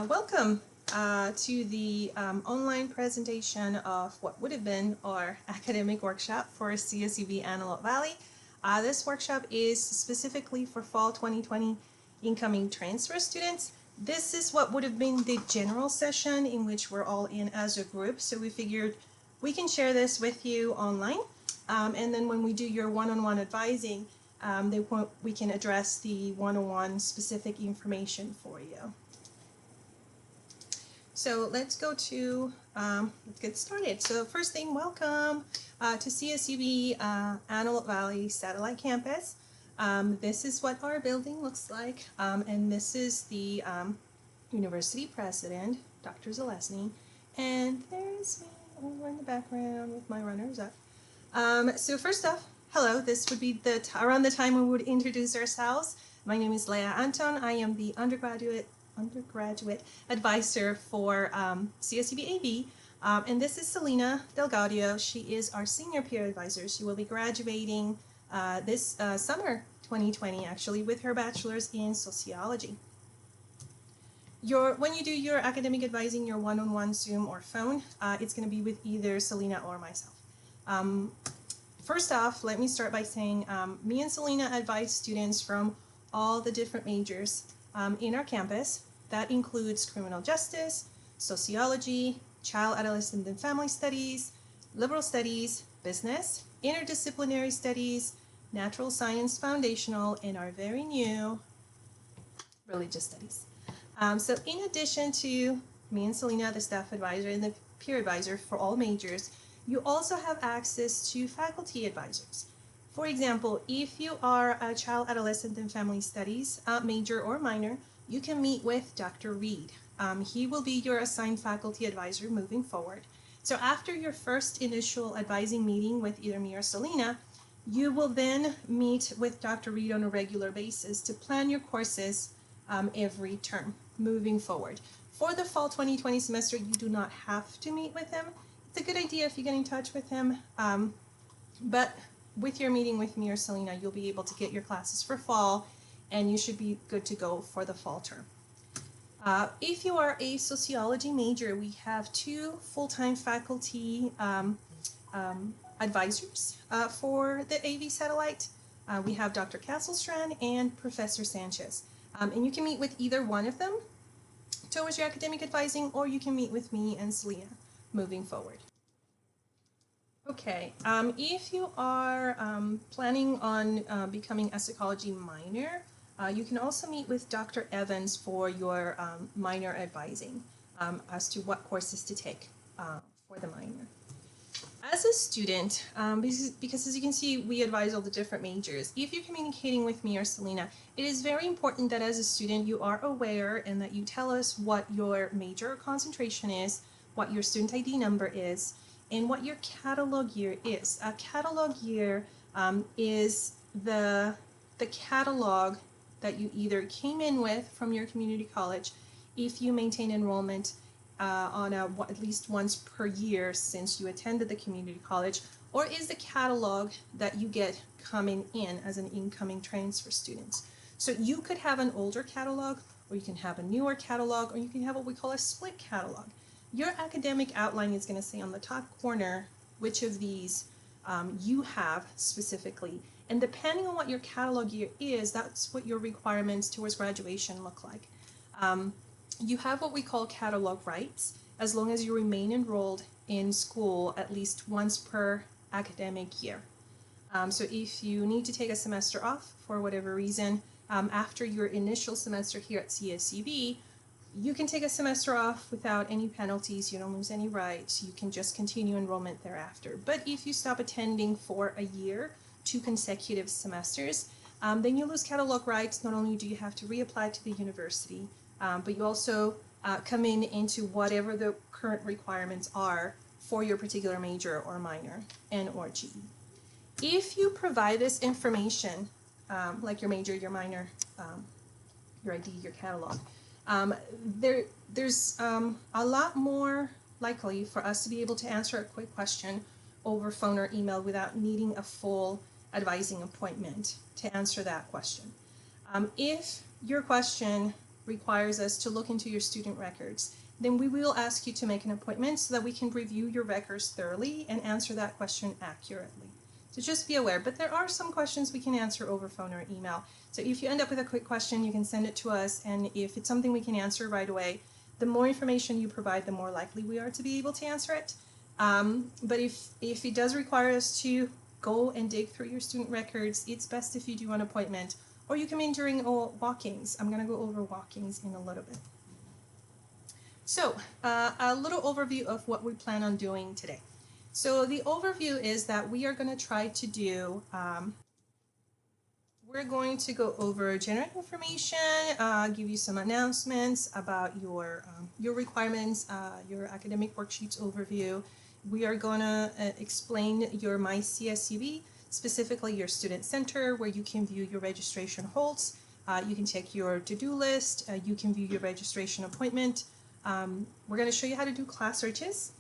Welcome to the online presentation of what would have been our academic workshop for CSUB Antelope Valley. This workshop is specifically for fall 2020 incoming transfer students. This is what would have been the general session in which we're all in as a group, so we figured we can share this with you online, and then when we do your one-on-one advising, we can address the one-on-one specific information for you. So let's go to, let's get started. So first thing, welcome to CSUB Antelope Valley Satellite Campus. This is what our building looks like, and this is the university president, Dr. Zalesny, and there's me over in the background with my runners up. So first off, hello, this would be around the time we would introduce ourselves. My name is Leah Anton. I am the undergraduate advisor for CSUB AV, and this is Selena Delgado. She is our senior peer advisor. She will be graduating this summer 2020 actually with her bachelor's in sociology. When you do your academic advising, your one-on-one Zoom or phone, it's going to be with either Selena or myself. First off, let me start by saying me and Selena advise students from all the different majors in our campus. That includes criminal justice, sociology, child, adolescent, and family studies, liberal studies, business, interdisciplinary studies, natural science foundational, and our very new religious studies. So in addition to me and Selena, the staff advisor and the peer advisor for all majors, you also have access to faculty advisors. For example, if you are a child, adolescent, and family studies major or minor, you can meet with Dr. Reed. He will be your assigned faculty advisor moving forward. So after your first initial advising meeting with either me or Selena, you will then meet with Dr. Reed on a regular basis to plan your courses every term moving forward. For the fall 2020 semester, you do not have to meet with him. It's a good idea if you get in touch with him, but with your meeting with me or Selena, you'll be able to get your classes for fall, and you should be good to go for the fall term. If you are a sociology major, we have two full-time faculty advisors for the AV satellite. We have Dr. Castlestrand and Professor Sanchez. And you can meet with either one of them towards your academic advising, or you can meet with me and Selena moving forward. Okay, if you are planning on becoming a psychology minor, you can also meet with Dr. Evans for your minor advising as to what courses to take for the minor. As a student, because as you can see, we advise all the different majors. If you're communicating with me or Selena, it is very important that as a student you are aware and that you tell us what your major concentration is, what your student ID number is, and what your catalog year is. A catalog year is the catalog that you either came in with from your community college if you maintain enrollment on at least once per year since you attended the community college, or is the catalog that you get coming in as an incoming transfer student. So you could have an older catalog, or you can have a newer catalog, or you can have what we call a split catalog. Your academic outline is going to say on the top corner which of these you have specifically. And depending on what your catalog year is, that's what your requirements towards graduation look like. You have what we call catalog rights as long as you remain enrolled in school at least once per academic year. So if you need to take a semester off for whatever reason, after your initial semester here at CSUB, you can take a semester off without any penalties. You don't lose any rights. You can just continue enrollment thereafter. But if you stop attending for a year, 2 consecutive semesters, then you lose catalog rights. Not only do you have to reapply to the university, but you also come into whatever the current requirements are for your particular major or minor and or GE. If you provide this information, like your major, your minor, your ID, your catalog, there's a lot more likely for us to be able to answer a quick question over phone or email without needing a full advising appointment to answer that question. If your question requires us to look into your student records, then we will ask you to make an appointment so that we can review your records thoroughly and answer that question accurately. So just be aware, but there are some questions we can answer over phone or email. So if you end up with a quick question, you can send it to us, and if it's something we can answer right away, the more information you provide, the more likely we are to be able to answer it. But if it does require us to go and dig through your student records, it's best if you do an appointment, or you come in during walk-ins. I'm going to go over walk-ins in a little bit. So a little overview of what we plan on doing today. So the overview is that we are going to try to do, we're going to go over general information, give you some announcements about your requirements, your academic worksheets overview. We are going to explain your myCSUB, specifically your student center, where you can view your registration holds. You can check your to-do list. You can view your registration appointment. We're going to show you how to do class searches,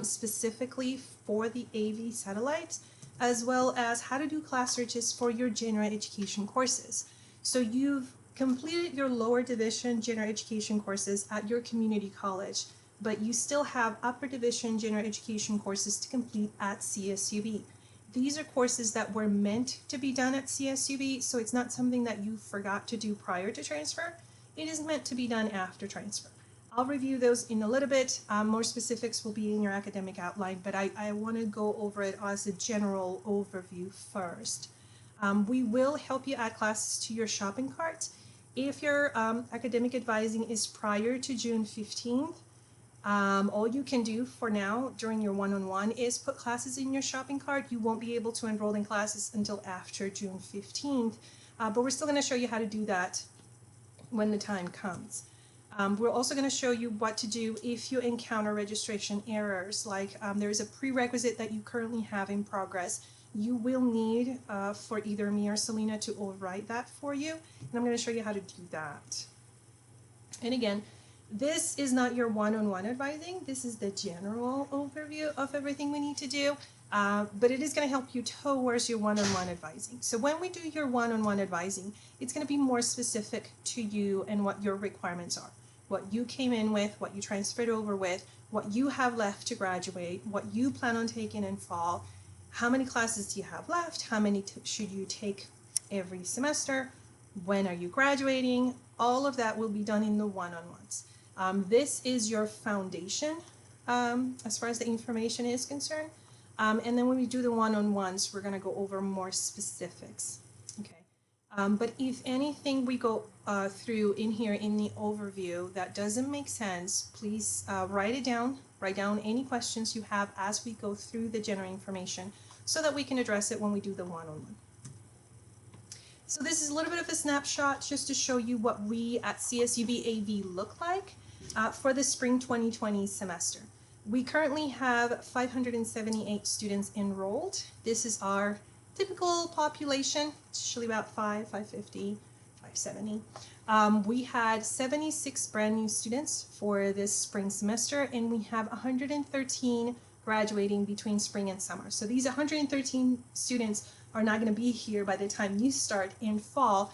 specifically for the AV satellites, as well as how to do class searches for your general education courses. So you've completed your lower division general education courses at your community college, but you still have upper division general education courses to complete at CSUB. These are courses that were meant to be done at CSUB, so it's not something that you forgot to do prior to transfer. It is meant to be done after transfer. I'll review those in a little bit. More specifics will be in your academic outline, but I want to go over it as a general overview first. We will help you add classes to your shopping cart. If your academic advising is prior to June 15th, all you can do for now during your one-on-one is put classes in your shopping cart. You won't be able to enroll in classes until after June 15th, but we're still going to show you how to do that when the time comes. We're also going to show you what to do if you encounter registration errors, like there is a prerequisite that you currently have in progress. You will need for either me or Selena to overwrite that for you, and I'm going to show you how to do that. And again, this is not your one-on-one advising. This is the general overview of everything we need to do, but it is going to help you towards your one-on-one advising. So when we do your one-on-one advising, it's going to be more specific to you and what your requirements are. What you came in with, what you transferred over with, what you have left to graduate, what you plan on taking in fall, how many classes do you have left, how many should you take every semester, when are you graduating, all of that will be done in the one-on-ones. This is your foundation as far as the information is concerned. And then when we do the one-on-ones, we're going to go over more specifics. Okay. But if anything we go through in here in the overview that doesn't make sense, please write it down. Write down any questions you have as we go through the general information so that we can address it when we do the one-on-one. So this is a little bit of a snapshot just to show you what we at CSUB AV look like for the spring 2020 semester. We currently have 578 students enrolled. This is our typical population. It's usually about 550, 570. We had 76 brand new students for this spring semester, and we have 113 graduating between spring and summer. So these 113 students are not going to be here by the time you start in fall,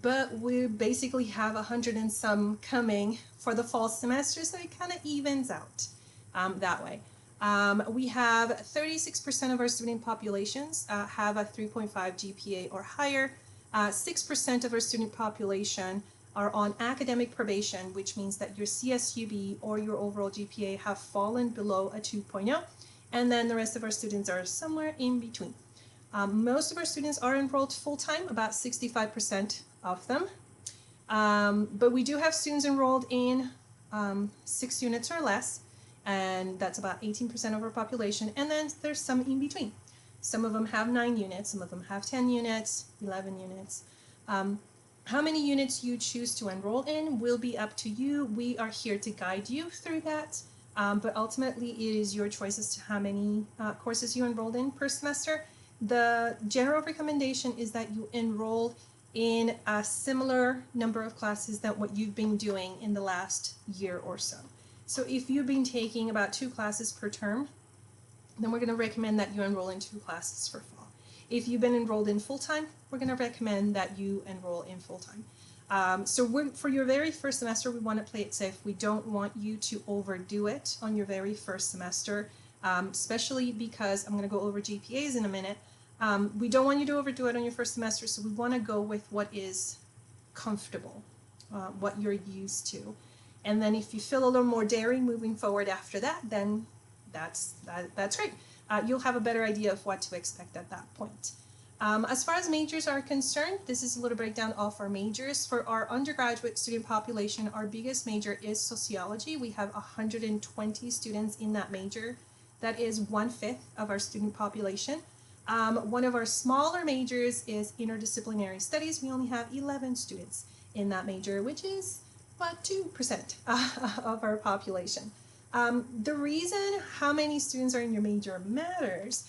but we basically have 100 and some coming for the fall semester, so it kind of evens out that way. We have 36% of our student populations have a 3.5 GPA or higher. 6% of our student population are on academic probation, which means that your CSUB or your overall GPA have fallen below a 2.0, and then the rest of our students are somewhere in between. Most of our students are enrolled full-time, about 65% of them, but we do have students enrolled in 6 units or less, and that's about 18% of our population, and then there's some in between. Some of them have 9 units, some of them have 10 units, 11 units. How many units you choose to enroll in will be up to you. We are here to guide you through that, but ultimately it is your choice as to how many courses you enrolled in per semester. The general recommendation is that you enroll in a similar number of classes than what you've been doing in the last year or so. So if you've been taking about 2 classes per term, then we're going to recommend that you enroll in 2 classes for fall. If you've been enrolled in full-time, we're going to recommend that you enroll in full-time. For your very first semester, we want to play it safe. We don't want you to overdo it on your very first semester, especially because I'm going to go over GPAs in a minute. We don't want you to overdo it on your first semester, so we want to go with what is comfortable, what you're used to. And then if you feel a little more daring moving forward after that, then that's great. You'll have a better idea of what to expect at that point. As far as majors are concerned, this is a little breakdown of our majors. For our undergraduate student population, our biggest major is sociology. We have 120 students in that major. That is 1/5 of our student population. One of our smaller majors is interdisciplinary studies. We only have 11 students in that major, which is about 2% of our population. The reason how many students are in your major matters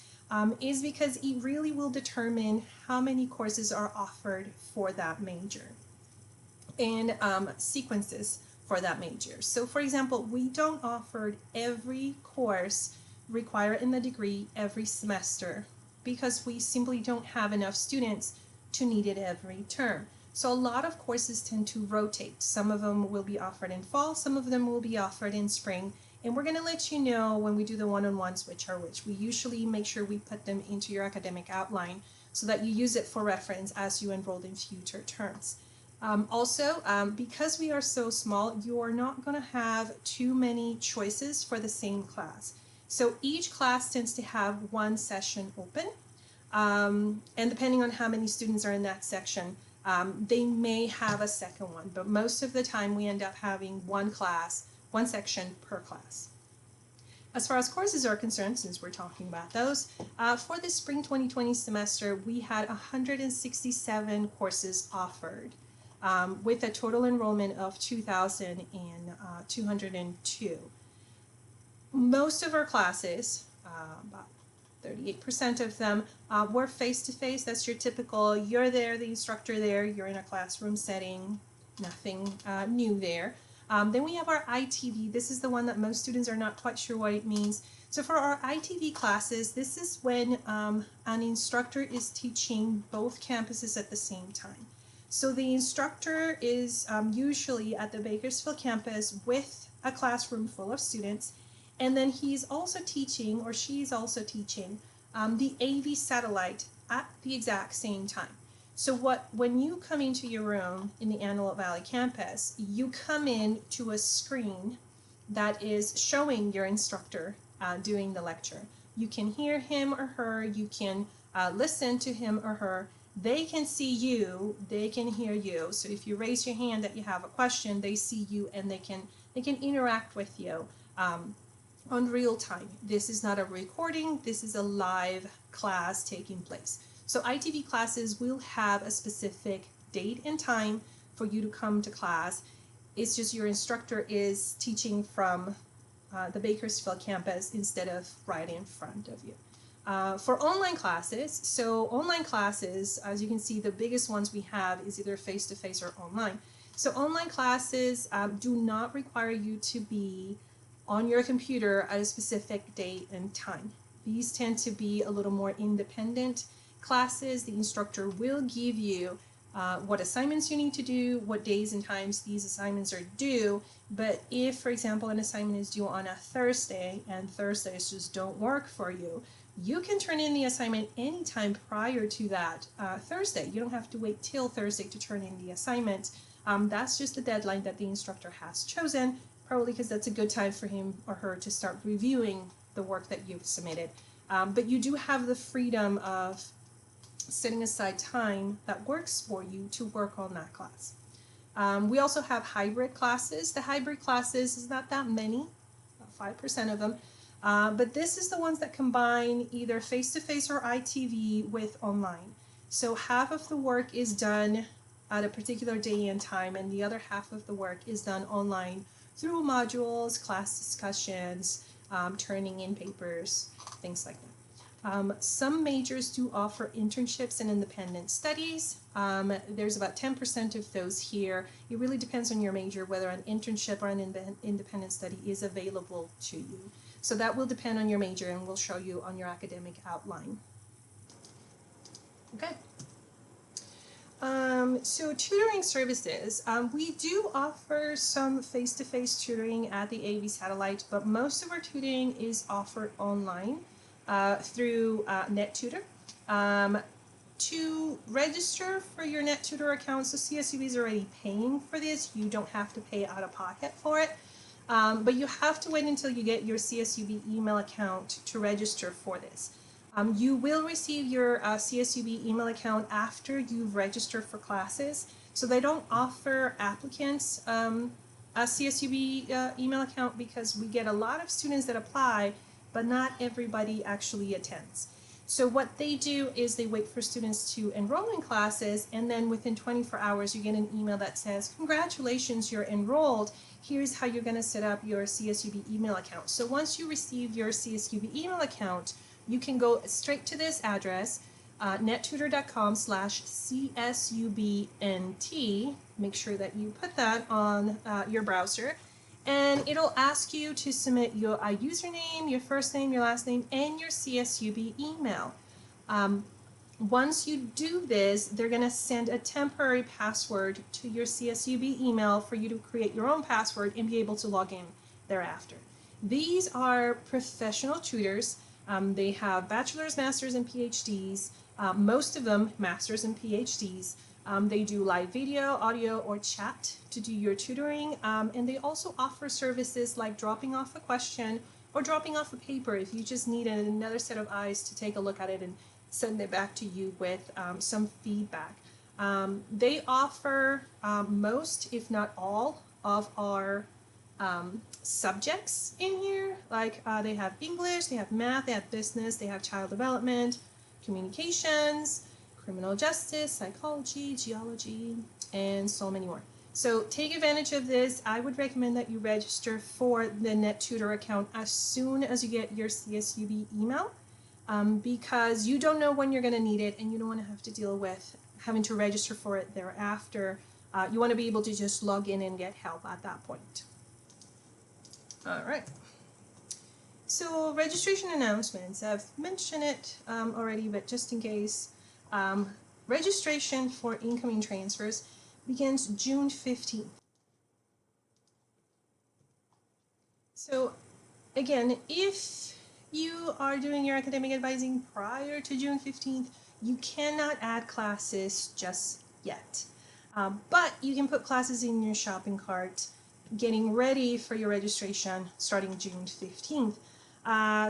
is because it really will determine how many courses are offered for that major and sequences for that major. So for example, we don't offer every course required in the degree every semester because we simply don't have enough students to need it every term. So a lot of courses tend to rotate. Some of them will be offered in fall, some of them will be offered in spring, and we're going to let you know when we do the one-on-ones which are which. We usually make sure we put them into your academic outline so that you use it for reference as you enroll in future terms. Because we are so small, you are not going to have too many choices for the same class. So each class tends to have one session open, and depending on how many students are in that section, they may have a second one, but most of the time we end up having one section per class. As far as courses are concerned, since we're talking about those, for the spring 2020 semester, we had 167 courses offered, with a total enrollment of 2,202. Most of our classes, about 38% of them, were face-to-face. That's your typical, you're there, the instructor there, you're in a classroom setting, nothing new there. Then we have our ITV. This is the one that most students are not quite sure what it means. So for our ITV classes, this is when an instructor is teaching both campuses at the same time. So the instructor is usually at the Bakersfield campus with a classroom full of students, and then he's also teaching, or she's also teaching, the AV satellite at the exact same time. So when you come into your room in the Antelope Valley campus, you come in to a screen that is showing your instructor doing the lecture. You can hear him or her, you can listen to him or her, they can see you, they can hear you. So if you raise your hand that you have a question, they see you and they can interact with you on real time. This is not a recording, this is a live class taking place. So ITV classes will have a specific date and time for you to come to class. It's just your instructor is teaching from the Bakersfield campus instead of right in front of you. For online classes, as you can see, the biggest ones we have is either face-to-face or online. So online classes do not require you to be on your computer at a specific date and time. These tend to be a little more independent classes. The instructor will give you what assignments you need to do, what days and times these assignments are due. But if, for example, an assignment is due on a Thursday and Thursdays just don't work for you, you can turn in the assignment anytime prior to that Thursday. You don't have to wait till Thursday to turn in the assignment. That's just the deadline that the instructor has chosen, probably because that's a good time for him or her to start reviewing the work that you've submitted. But you do have the freedom of setting aside time that works for you to work on that class. We also have hybrid classes. The hybrid classes is not that many, about 5% of them, but this is the ones that combine either face-to-face or ITV with online. So half of the work is done at a particular day and time, and the other half of the work is done online through modules, class discussions, turning in papers, things like that. Some majors do offer internships and independent studies. There's about 10% of those here. It really depends on your major whether an internship or an independent study is available to you. So that will depend on your major, and we'll show you on your academic outline. Okay. So tutoring services, we do offer some face-to-face tutoring at the AV Satellite, but most of our tutoring is offered online through NetTutor. To register for your NetTutor account, so CSUB is already paying for this. You don't have to pay out of pocket for it, but you have to wait until you get your CSUB email account to register for this. You will receive your CSUB email account after you've registered for classes. So they don't offer applicants a CSUB email account because we get a lot of students that apply, but not everybody actually attends. So what they do is they wait for students to enroll in classes, and then within 24 hours you get an email that says, congratulations, you're enrolled. Here's how you're going to set up your CSUB email account. So once you receive your CSUB email account, you can go straight to this address, nettutor.com/CSUBNT. Make sure that you put that on your browser. And it'll ask you to submit your username, your first name, your last name, and your CSUB email. Once you do this, they're going to send a temporary password to your CSUB email for you to create your own password and be able to log in thereafter. These are professional tutors. They have bachelor's, master's, and PhDs, most of them masters and PhDs. They do live video, audio, or chat to do your tutoring, and they also offer services like dropping off a question or dropping off a paper if you just need another set of eyes to take a look at it and send it back to you with some feedback. They offer most, if not all, of our subjects in here. Like they have English, they have math, they have business, they have child development, communications, criminal justice, psychology, geology, and so many more. So take advantage of this. I would recommend that you register for the NetTutor account as soon as you get your CSUB email, because you don't know when you're going to need it, and you don't want to have to deal with having to register for it thereafter. You want to be able to just log in and get help at that point. All right. So registration announcements, I've mentioned it already, but just in case, registration for incoming transfers begins June 15th. So again, if you are doing your academic advising prior to June 15th, you cannot add classes just yet. But you can put classes in your shopping cart, getting ready for your registration starting June 15th.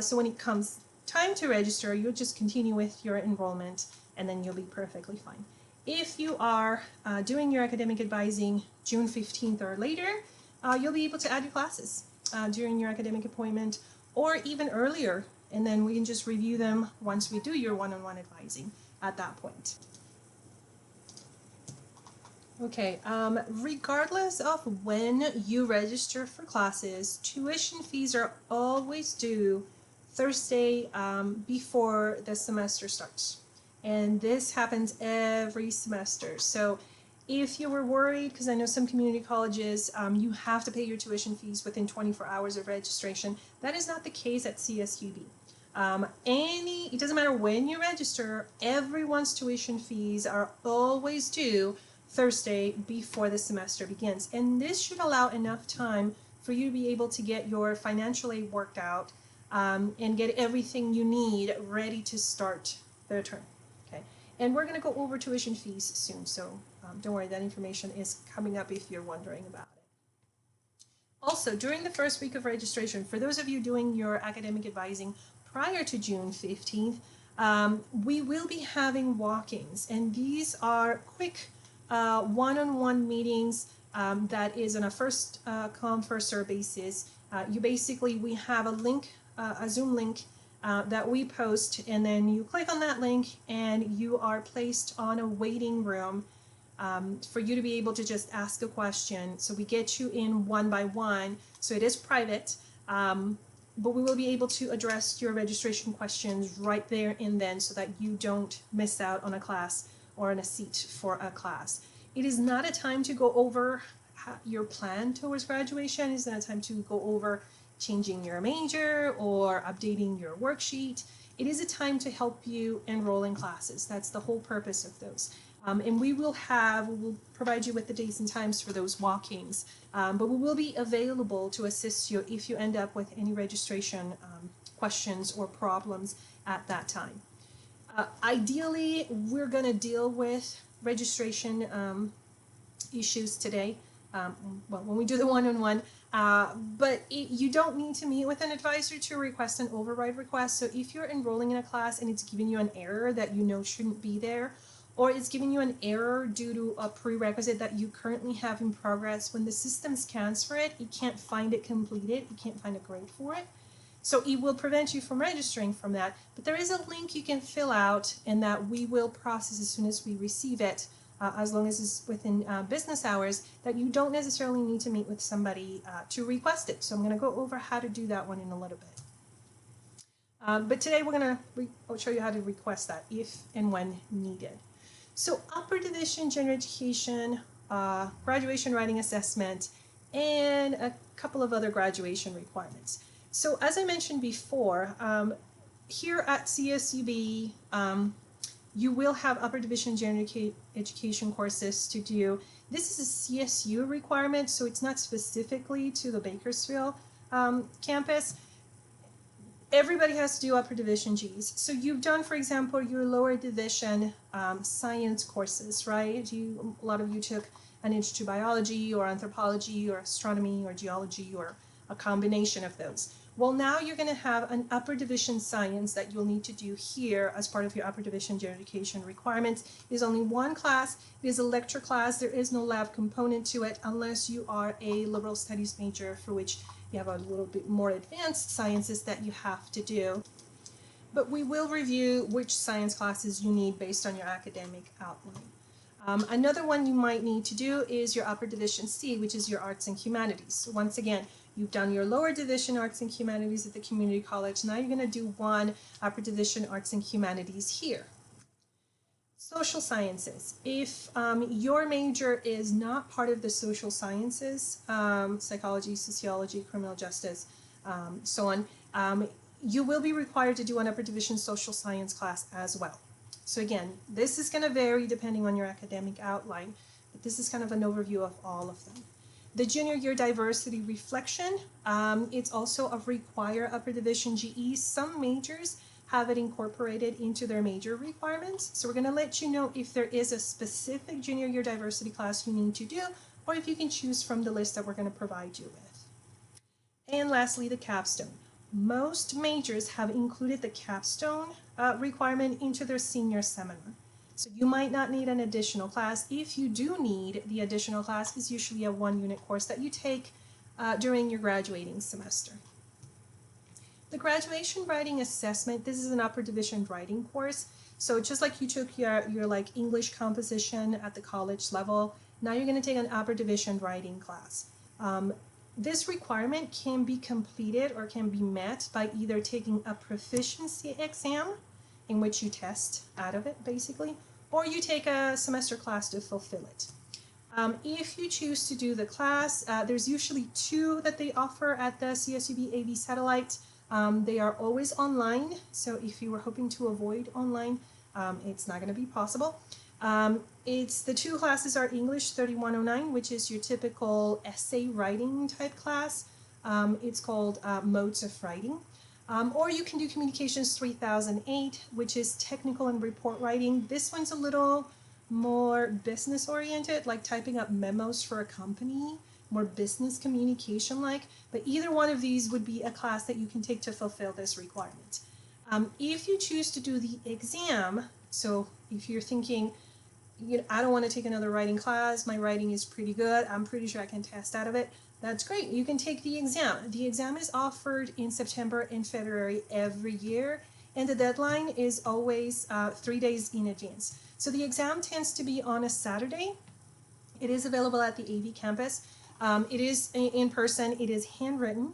So when it comes time to register, you'll just continue with your enrollment and then you'll be perfectly fine. If you are doing your academic advising June 15th or later, you'll be able to add your classes during your academic appointment or even earlier, and then we can just review them once we do your one-on-one advising at that point. Okay, regardless of when you register for classes, tuition fees are always due Thursday before the semester starts. And this happens every semester. So if you were worried, because I know some community colleges, you have to pay your tuition fees within 24 hours of registration. That is not the case at CSUB. It doesn't matter when you register, everyone's tuition fees are always due Thursday before the semester begins. And this should allow enough time for you to be able to get your financial aid worked out and get everything you need ready to start the term. Okay, and we're going to go over tuition fees soon, so don't worry, that information is coming up if you're wondering about it. Also, during the first week of registration, for those of you doing your academic advising prior to June 15th, we will be having walk-ins, and these are quick one-on-one meetings that is on a first come, first serve basis. We have a link, a Zoom link that we post, and then you click on that link and you are placed on a waiting room for you to be able to just ask a question. So we get you in one by one, so it is private, but we will be able to address your registration questions right there and then so that you don't miss out on a class or on a seat for a class. It is not a time to go over your plan towards graduation. It's not a time to go over changing your major or updating your worksheet. It is a time to help you enroll in classes. That's the whole purpose of those. And we will provide you with the dates and times for those walk-ins. But we will be available to assist you if you end up with any registration questions or problems at that time. Ideally, we're going to deal with registration issues today, well, when we do the one-on-one, but you don't need to meet with an advisor to request an override request. So if you're enrolling in a class and it's giving you an error that you know shouldn't be there, or it's giving you an error due to a prerequisite that you currently have in progress, when the system scans for it, it can't find it completed, it can't find a grade for it. So it will prevent you from registering from that. But there is a link you can fill out and that we will process as soon as we receive it, as long as it's within business hours, that you don't necessarily need to meet with somebody to request it. So I'm going to go over how to do that one in a little bit. But today we're going to show you how to request that if and when needed. So upper division general education, graduation writing assessment, and a couple of other graduation requirements. So as I mentioned before, here at CSUB, you will have upper division general education courses to do. This is a CSU requirement, so it's not specifically to the Bakersfield campus. Everybody has to do upper division Gs. So you've done, for example, your lower division science courses, right? A lot of you took an intro to biology or anthropology or astronomy or geology or a combination of those. Well, now you're going to have an upper division science that you'll need to do here as part of your upper division general education requirements. It is only one class. It is a lecture class. There is no lab component to it unless you are a liberal studies major, for which you have a little bit more advanced sciences that you have to do. But we will review which science classes you need based on your academic outline. Another one you might need to do is your upper division C, which is your arts and humanities. So once again, you've done your lower division arts and humanities at the community college. Now you're going to do one upper division arts and humanities here. Social sciences. If your major is not part of the social sciences, psychology, sociology, criminal justice, so on, you will be required to do an upper division social science class as well. So again, this is going to vary depending on your academic outline, but this is kind of an overview of all of them. The junior year diversity reflection, it's also a required upper division GE. Some majors have it incorporated into their major requirements. So we're going to let you know if there is a specific junior year diversity class you need to do, or if you can choose from the list that we're going to provide you with. And lastly, the capstone. Most majors have included the capstone requirement into their senior seminar. So you might not need an additional class. If you do need the additional class, it's usually a one-unit course that you take during your graduating semester. The graduation writing assessment, this is an upper division writing course. So just like you took your like English composition at the college level, now you're going to take an upper division writing class. This requirement can be completed or can be met by either taking a proficiency exam, in which you test out of it basically, or you take a semester class to fulfill it. If you choose to do the class, there's usually two that they offer at the CSUB AV Satellite. They are always online, so if you were hoping to avoid online, it's not going to be possible. The two classes are English 3109, which is your typical essay writing type class. It's called Modes of Writing. Or you can do Communications 3008, which is technical and report writing. This one's a little more business oriented, like typing up memos for a company, more business communication like, but either one of these would be a class that you can take to fulfill this requirement. If you choose to do the exam, so if you're thinking, I don't want to take another writing class, my writing is pretty good, I'm pretty sure I can test out of it, that's great. You can take the exam. The exam is offered in September and February every year, and the deadline is always 3 days in advance. So the exam tends to be on a Saturday. It is available at the AV campus. It is in person. It is handwritten,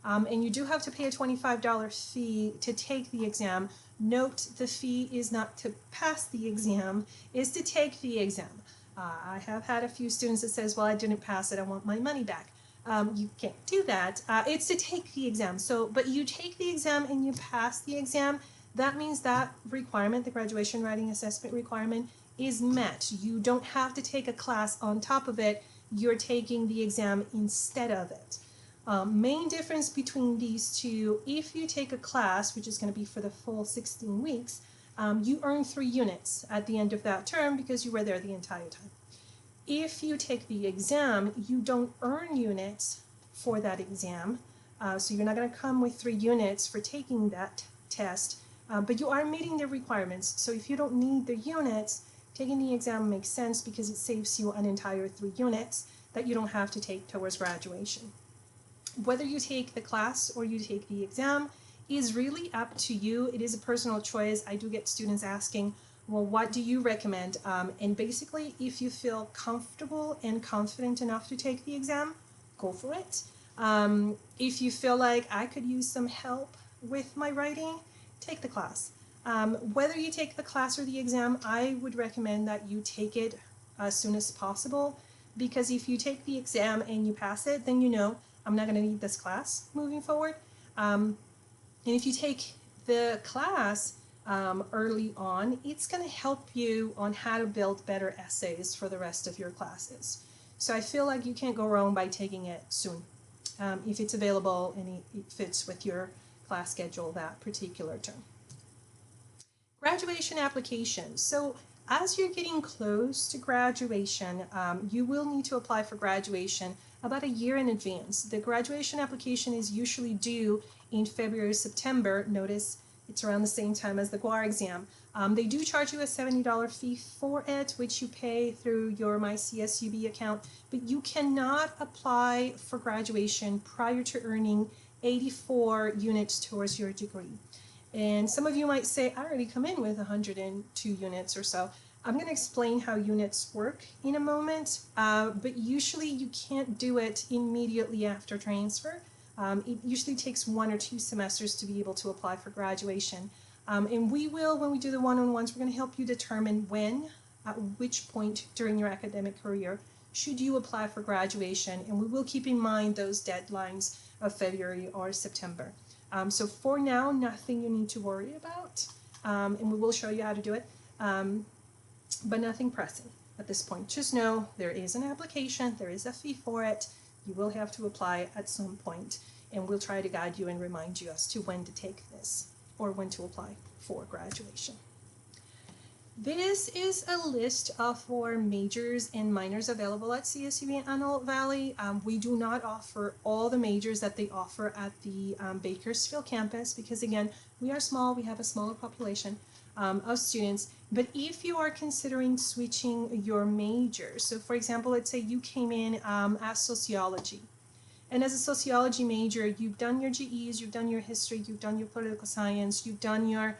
and you do have to pay a $25 fee to take the exam. Note, the fee is not to pass the exam, is to take the exam. I have had a few students that says, well, I didn't pass it, I want my money back. You can't do that. It's to take the exam. So, but you take the exam and you pass the exam. That means that requirement, the graduation writing assessment requirement, is met. You don't have to take a class on top of it. You're taking the exam instead of it. Main difference between these two, if you take a class, which is going to be for the full 16 weeks, you earn 3 units at the end of that term because you were there the entire time. If you take the exam, you don't earn units for that exam. So you're not going to come with 3 units for taking that test, but you are meeting the requirements. So if you don't need the units, taking the exam makes sense because it saves you an entire 3 units that you don't have to take towards graduation. Whether you take the class or you take the exam is really up to you. It is a personal choice. I do get students asking, well, what do you recommend? And basically, if you feel comfortable and confident enough to take the exam, go for it. If you feel like I could use some help with my writing, take the class. Whether you take the class or the exam, I would recommend that you take it as soon as possible, because if you take the exam and you pass it, then you know I'm not going to need this class moving forward. And if you take the class early on, it's going to help you on how to build better essays for the rest of your classes. So I feel like you can't go wrong by taking it soon, if it's available and it fits with your class schedule that particular term. Graduation application. So as you're getting close to graduation, you will need to apply for graduation about a year in advance. The graduation application is usually due in February or September. Notice it's around the same time as the GWAR exam. They do charge you a $70 fee for it, which you pay through your myCSUB account, but you cannot apply for graduation prior to earning 84 units towards your degree. And some of you might say, I already come in with 102 units or so. I'm going to explain how units work in a moment, but usually you can't do it immediately after transfer. It usually takes 1 or 2 semesters to be able to apply for graduation. And we will, when we do the one-on-ones, we're going to help you determine when, at which point during your academic career, should you apply for graduation. And we will keep in mind those deadlines of February or September. So for now, nothing you need to worry about, and we will show you how to do it, but nothing pressing at this point. Just know there is an application, there is a fee for it, you will have to apply at some point, and we'll try to guide you and remind you as to when to take this or when to apply for graduation. This is a list of our majors and minors available at CSUB Antelope Valley. We do not offer all the majors that they offer at the Bakersfield campus because, again, we are small, we have a smaller population of students. But if you are considering switching your major, so for example, let's say you came in as sociology, and as a sociology major, you've done your GEs, you've done your history, you've done your political science, you've done your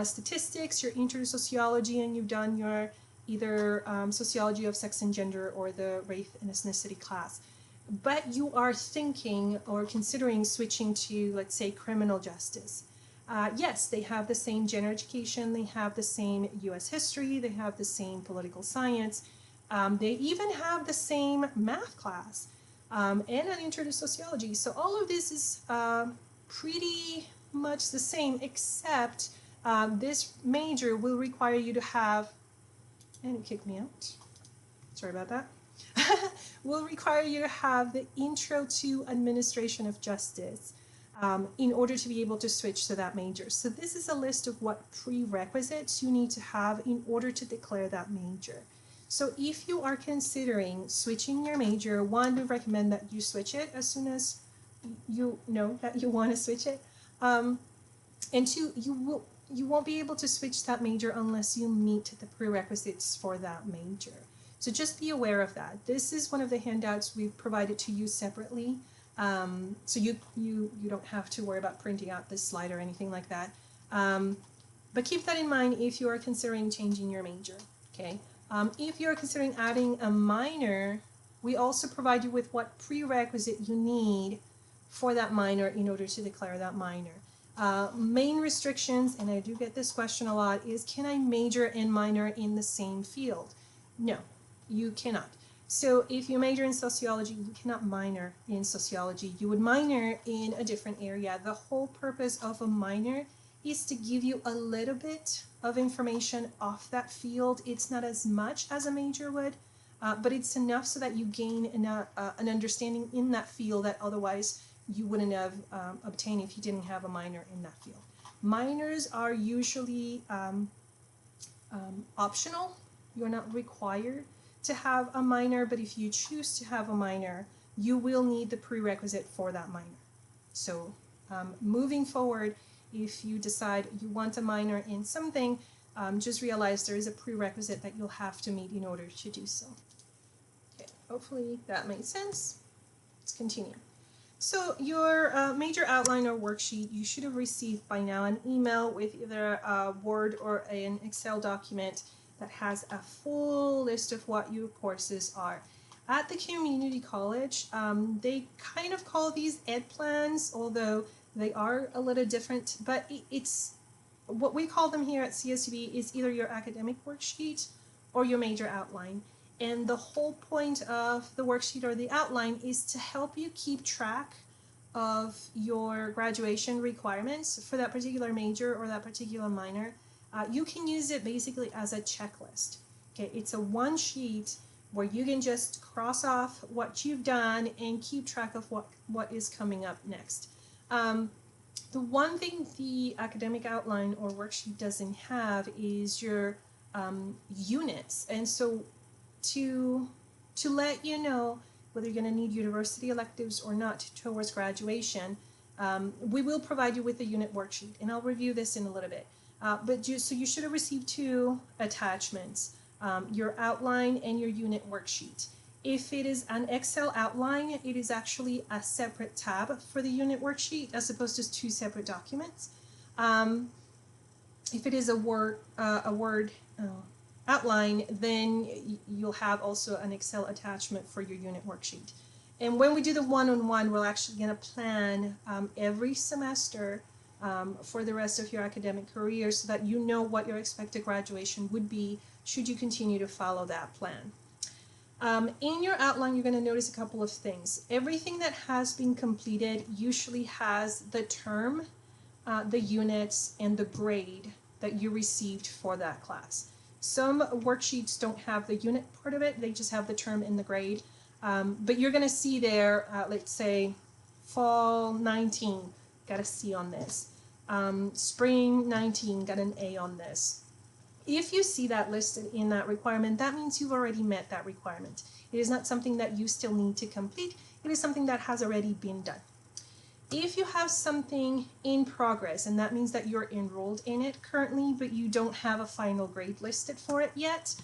statistics, your inter-sociology, and you've done your either sociology of sex and gender or the race and ethnicity class. But you are thinking or considering switching to, let's say, criminal justice. Yes, they have the same general education, they have the same US history, they have the same political science, they even have the same math class and an intro to sociology. So all of this is pretty much the same, except this major will require you to have, and it kicked me out, sorry about that, will require you to have the intro to administration of justice in order to be able to switch to that major. So this is a list of what prerequisites you need to have in order to declare that major. So if you are considering switching your major, one, we recommend that you switch it as soon as you know that you want to switch it. And two, you won't be able to switch that major unless you meet the prerequisites for that major. So just be aware of that. This is one of the handouts we've provided to you separately. So you don't have to worry about printing out this slide or anything like that. But keep that in mind if you are considering changing your major, okay? If you're considering adding a minor, we also provide you with what prerequisite you need for that minor in order to declare that minor. Main restrictions, and I do get this question a lot, is can I major and minor in the same field? No, you cannot. So if you major in sociology, you cannot minor in sociology. You would minor in a different area. The whole purpose of a minor is to give you a little bit of information off that field. It's not as much as a major would, but it's enough so that you gain an understanding in that field that otherwise you wouldn't have obtained if you didn't have a minor in that field. Minors are usually optional. You're not required to have a minor, but if you choose to have a minor, you will need the prerequisite for that minor. So moving forward, if you decide you want a minor in something, just realize there is a prerequisite that you'll have to meet in order to do so. Okay, hopefully that made sense. Let's continue. So your major outline or worksheet, you should have received by now an email with either a Word or an Excel document that has a full list of what your courses are. At the community college, they kind of call these ed plans, although they are a little different, but it's what we call them here at CSUB is either your academic worksheet or your major outline. And the whole point of the worksheet or the outline is to help you keep track of your graduation requirements for that particular major or that particular minor. You can use it basically as a checklist. Okay, it's a one sheet where you can just cross off what you've done and keep track of what is coming up next. The one thing the academic outline or worksheet doesn't have is your units. And so to let you know whether you're going to need university electives or not towards graduation, we will provide you with a unit worksheet, and I'll review this in a little bit. So you should have received two attachments, your outline and your unit worksheet. If it is an Excel outline, it is actually a separate tab for the unit worksheet as opposed to two separate documents. If it is a Word outline, then you'll have also an Excel attachment for your unit worksheet. And when we do the one-on-one, we're actually going to plan every semester for the rest of your academic career so that you know what your expected graduation would be should you continue to follow that plan. In your outline, you're going to notice a couple of things. Everything that has been completed usually has the term, the units, and the grade that you received for that class. Some worksheets don't have the unit part of it, they just have the term and the grade. But you're going to see there, let's say, fall 19, got a C on this. Spring 19, got an A on this. If you see that listed in that requirement, that means you've already met that requirement. It is not something that you still need to complete. It is something that has already been done. If you have something in progress, and that means that you're enrolled in it currently, but you don't have a final grade listed for it yet,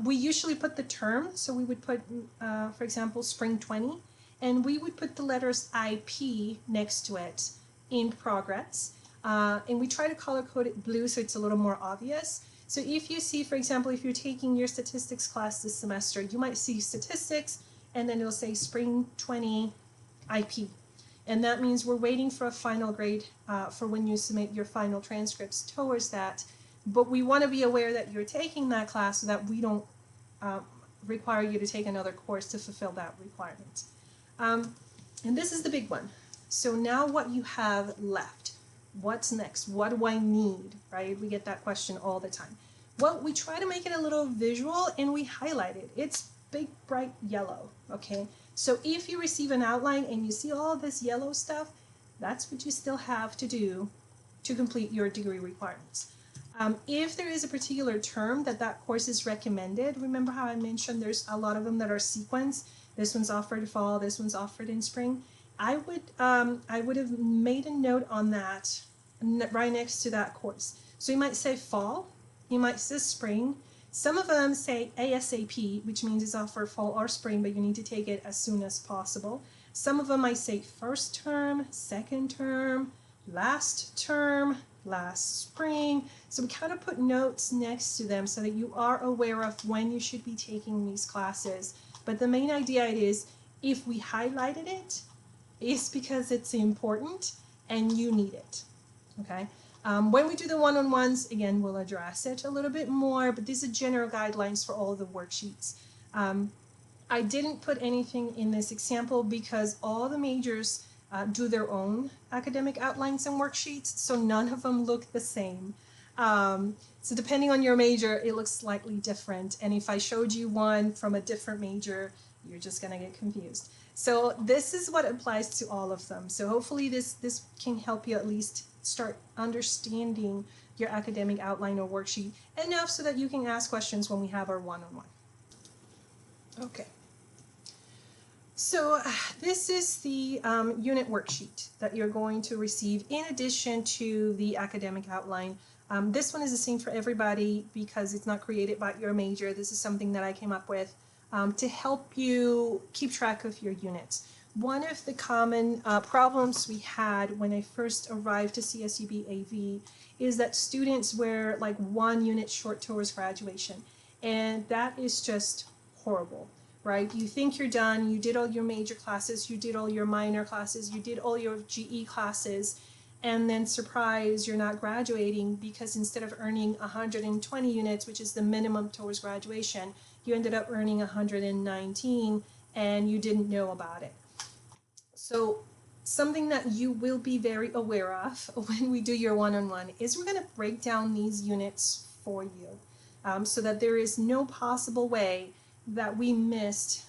we usually put the term. So we would put, for example, spring 20, and we would put the letters IP next to it, in progress. And we try to color code it blue so it's a little more obvious. So if you see, for example, if you're taking your statistics class this semester, you might see statistics, and then it'll say spring 20 IP. And that means we're waiting for a final grade for when you submit your final transcripts towards that. But we want to be aware that you're taking that class so that we don't require you to take another course to fulfill that requirement. And this is the big one. So now what you have left. What's next? What do I need, right? We get that question all the time. Well, we try to make it a little visual and we highlight it. It's big, bright yellow, okay? So if you receive an outline and you see all this yellow stuff, that's what you still have to do to complete your degree requirements. If there is a particular term that course is recommended, remember how I mentioned there's a lot of them that are sequenced. This one's offered fall, this one's offered in spring. I would have made a note on that right next to that course. So you might say fall, you might say spring. Some of them say ASAP, which means it's offered fall or spring, but you need to take it as soon as possible. Some of them might say first term, second term, last spring. So we kind of put notes next to them so that you are aware of when you should be taking these classes. But the main idea is if we highlighted it, it's because it's important and you need it, okay? When we do the one-on-ones, again, we'll address it a little bit more, but these are general guidelines for all the worksheets. I didn't put anything in this example because all the majors do their own academic outlines and worksheets, so none of them look the same. So depending on your major, it looks slightly different. And if I showed you one from a different major, you're just gonna get confused. So this is what applies to all of them. So hopefully this can help you at least start understanding your academic outline or worksheet enough so that you can ask questions when we have our one-on-one. Okay. So this is the unit worksheet that you're going to receive in addition to the academic outline. This one is the same for everybody because it's not created by your major. This is something that I came up with to help you keep track of your units. One of the common problems we had when I first arrived to CSUB AV is that students were like 1 unit short towards graduation, and that is just horrible. Right? You think you're done, you did all your major classes, you did all your minor classes, you did all your GE classes, and then surprise, you're not graduating because instead of earning 120 units, which is the minimum towards graduation, you ended up earning 119 and you didn't know about it. So something that you will be very aware of when we do your one-on-one is we're going to break down these units for you so that there is no possible way that we missed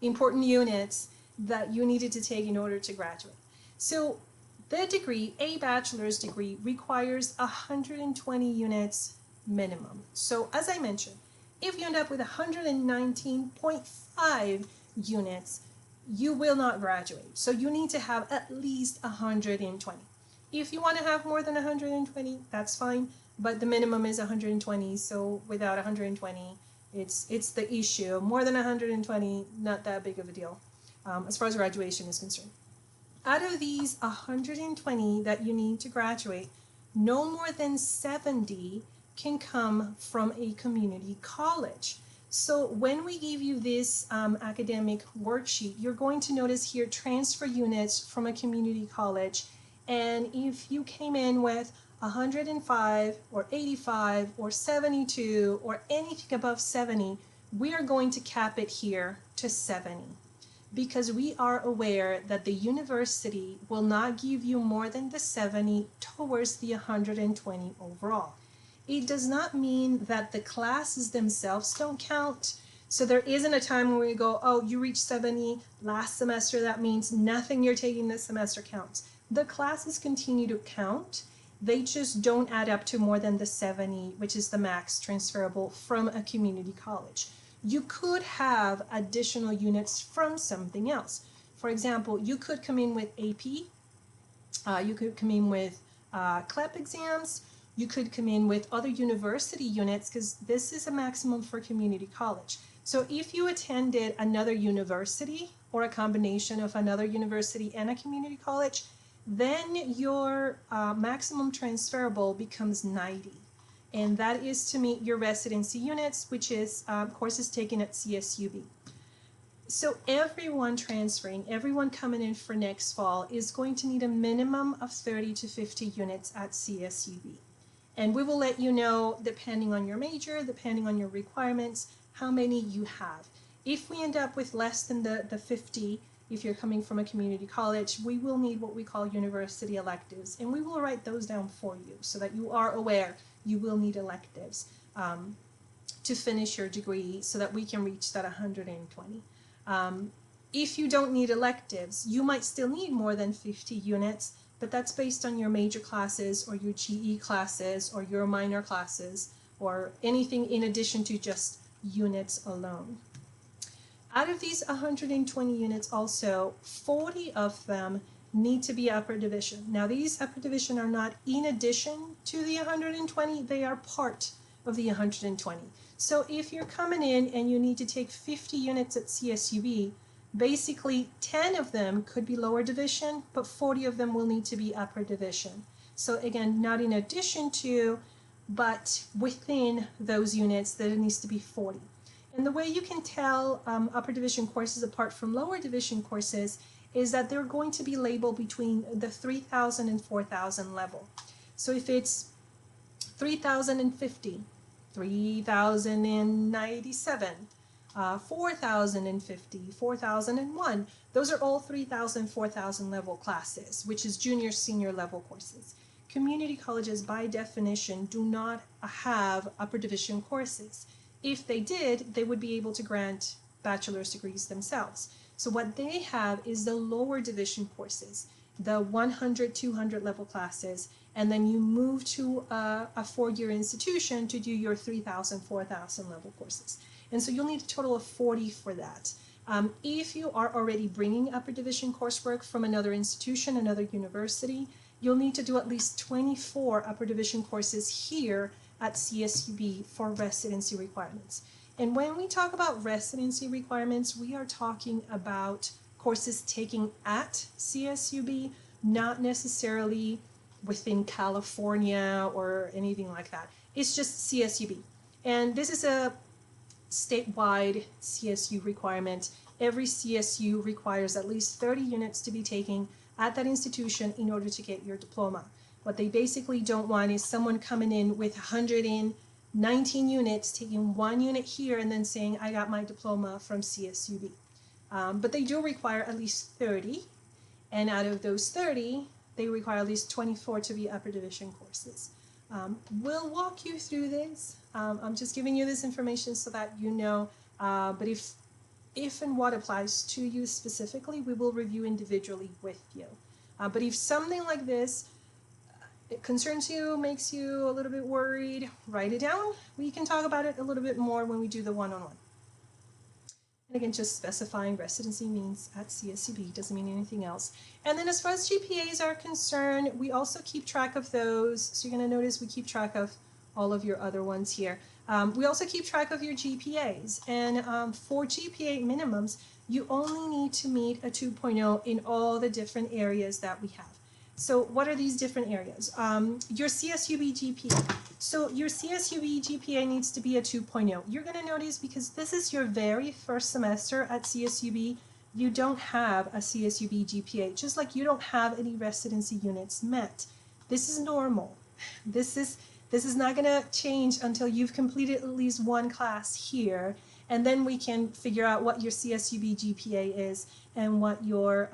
important units that you needed to take in order to graduate. So the degree, a bachelor's degree, requires 120 units minimum. So as I mentioned, if you end up with 119.5 units, you will not graduate. So you need to have at least 120. If you want to have more than 120, that's fine, but the minimum is 120, so without 120, it's the issue. More than 120, not that big of a deal as far as graduation is concerned. Out of these 120 that you need to graduate, no more than 70 can come from a community college. So when we give you this academic worksheet, you're going to notice here transfer units from a community college. And if you came in with 105 or 85 or 72 or anything above 70, we are going to cap it here to 70 because we are aware that the university will not give you more than the 70 towards the 120 overall. It does not mean that the classes themselves don't count. So there isn't a time where we go, oh, you reached 70 last semester, that means nothing you're taking this semester counts. The classes continue to count. They just don't add up to more than the 70, which is the max transferable from a community college. You could have additional units from something else. For example, you could come in with AP, you could come in with CLEP exams, you could come in with other university units because this is a maximum for community college. So if you attended another university or a combination of another university and a community college, then your maximum transferable becomes 90. And that is to meet your residency units, which is courses taken at CSUB. So everyone transferring, everyone coming in for next fall is going to need a minimum of 30 to 50 units at CSUB. And we will let you know, depending on your major, depending on your requirements, how many you have. If we end up with less than the 50, if you're coming from a community college, we will need what we call university electives, and we will write those down for you so that you are aware you will need electives to finish your degree so that we can reach that 120. If you don't need electives, you might still need more than 50 units, but that's based on your major classes or your GE classes or your minor classes or anything in addition to just units alone. Out of these 120 units also, 40 of them need to be upper division. Now these upper division are not in addition to the 120, they are part of the 120. So if you're coming in and you need to take 50 units at CSUB, basically 10 of them could be lower division, but 40 of them will need to be upper division. So again, not in addition to, but within those units that it needs to be 40. And the way you can tell upper division courses apart from lower division courses is that they're going to be labeled between the 3,000 and 4,000 level. So if it's 3,050, 3,097, 4050, 4001. Those are all 3000, 4000 level classes, which is junior, senior level courses. Community colleges, by definition, do not have upper division courses. If they did, they would be able to grant bachelor's degrees themselves. So what they have is the lower division courses, the 100, 200 level classes, and then you move to a four-year institution to do your 3000, 4000 level courses. And so you'll need a total of 40 for that. If you are already bringing upper division coursework from another institution, another university, you'll need to do at least 24 upper division courses here at CSUB for residency requirements. And when we talk about residency requirements, we are talking about courses taken at CSUB, not necessarily within California or anything like that. It's just CSUB. And this is a statewide CSU requirement. Every CSU requires at least 30 units to be taken at that institution in order to get your diploma. What they basically don't want is someone coming in with 119 units, taking one unit here and then saying, I got my diploma from CSUB. But they do require at least 30, and out of those 30, they require at least 24 to be upper division courses. We'll walk you through this. I'm just giving you this information so that you know, but if and what applies to you specifically, we will review individually with you. But if something like this it concerns you, makes you a little bit worried, write it down. We can talk about it a little bit more when we do the one-on-one. And again, just specifying residency means at CSUB, doesn't mean anything else. And then as far as GPAs are concerned, we also keep track of those. So you're going to notice we keep track of all of your other ones here. We also keep track of your GPAs. And for GPA minimums, you only need to meet a 2.0 in all the different areas that we have. So what are these different areas? Your CSUB GPA. So your CSUB GPA needs to be a 2.0. You're going to notice because this is your very first semester at CSUB, you don't have a CSUB GPA, just like you don't have any residency units met. This is normal. This is not going to change until you've completed at least one class here, and then we can figure out what your CSUB GPA is and what your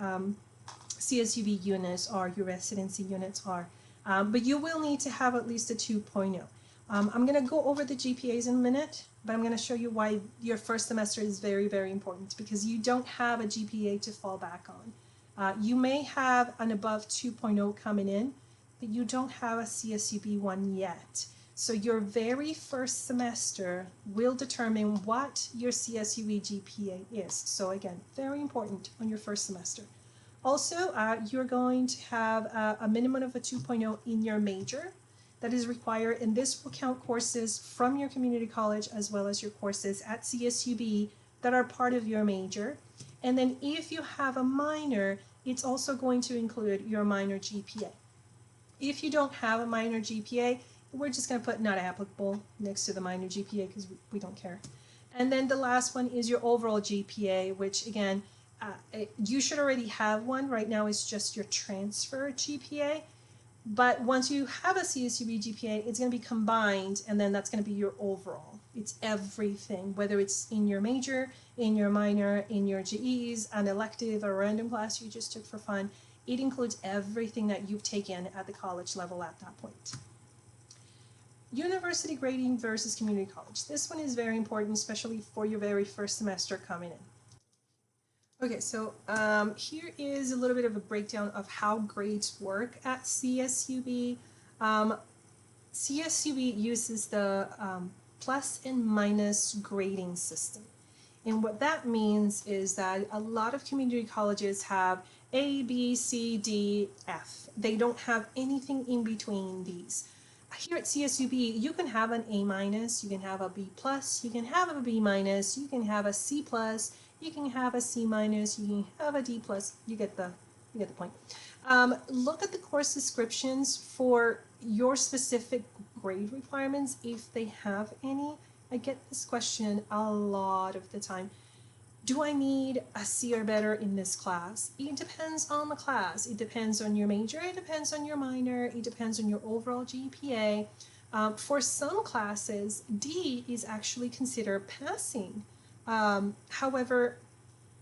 CSUB units are, your residency units are. But you will need to have at least a 2.0. I'm going to go over the GPAs in a minute, but I'm going to show you why your first semester is very, very important, because you don't have a GPA to fall back on. You may have an above 2.0 coming in, but you don't have a CSUB one yet. So your very first semester will determine what your CSUB GPA is. So again, very important on your first semester. Also, you're going to have a minimum of a 2.0 in your major that is required, and this will count courses from your community college as well as your courses at CSUB that are part of your major. And then if you have a minor, it's also going to include your minor GPA. If you don't have a minor GPA, we're just going to put not applicable next to the minor GPA because we don't care. And then the last one is your overall GPA, which again, you should already have one. Right now it's just your transfer GPA. But once you have a CSUB GPA, it's going to be combined, and then that's going to be your overall. It's everything, whether it's in your major, in your minor, in your GEs, an elective, or a random class you just took for fun. It includes everything that you've taken at the college level at that point. University grading versus community college. This one is very important, especially for your very first semester coming in. Okay, so here is a little bit of a breakdown of how grades work at CSUB. CSUB uses the plus and minus grading system. And what that means is that a lot of community colleges have A, B, C, D, F. They don't have anything in between these. Here at CSUB, you can have an A minus, you can have a B plus, you can have a B minus, you can have a C plus, you can have a C minus, you can have a D plus. You get the point. Look at the course descriptions for your specific grade requirements if they have any. I get this question a lot of the time. Do I need a C or better in this class? It depends on the class. It depends on your major. It depends on your minor. It depends on your overall GPA. For some classes, D is actually considered passing. However,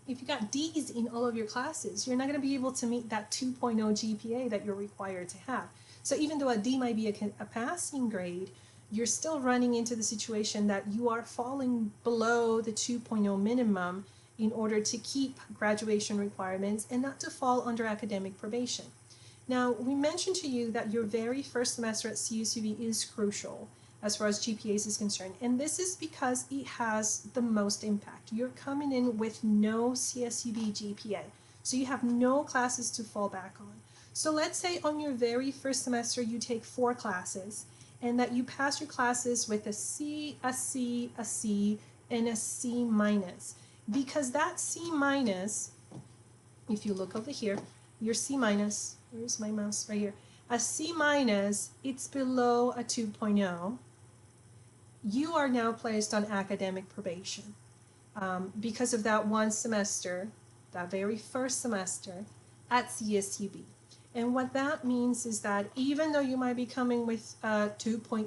if you got D's in all of your classes, you're not going to be able to meet that 2.0 GPA that you're required to have. So even though a D might be a passing grade, you're still running into the situation that you are falling below the 2.0 minimum in order to keep graduation requirements and not to fall under academic probation. Now, we mentioned to you that your very first semester at CSUB is crucial as far as GPAs is concerned, and this is because it has the most impact. You're coming in with no CSUB GPA, so you have no classes to fall back on. So let's say on your very first semester you take 4 classes, and that you pass your classes with a C, a C, a C, and a C minus. Because that C minus, if you look over here, your C minus, where's my mouse? Right here. A C minus, it's below a 2.0. You are now placed on academic probation because of that one semester, that very first semester at CSUB. And what that means is that even though you might be coming with a 2.7,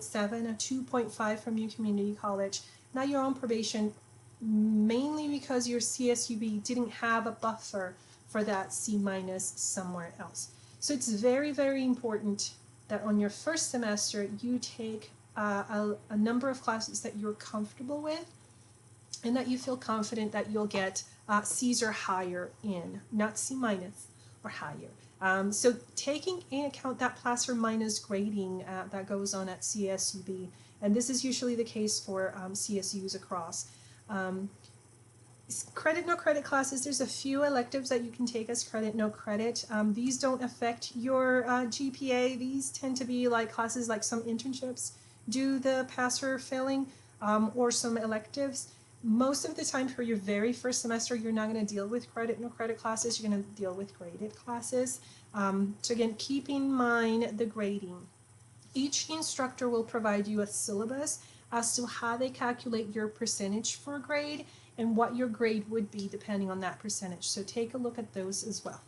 a 2.5 from your community college, now you're on probation mainly because your CSUB didn't have a buffer for that C minus somewhere else. So it's very, very important that on your first semester you take a number of classes that you're comfortable with and that you feel confident that you'll get C's or higher in, not C minus or higher. So taking in account that plus or minus grading that goes on at CSUB, and this is usually the case for CSUs across. Credit, no credit classes, there's a few electives that you can take as credit, no credit. These don't affect your GPA. These tend to be like classes like some internships do the pass or failing, or some electives. Most of the time for your very first semester, you're not going to deal with credit, no credit classes. You're going to deal with graded classes. So again, keep in mind the grading. Each instructor will provide you a syllabus as to how they calculate your percentage for a grade and what your grade would be depending on that percentage. So take a look at those as well.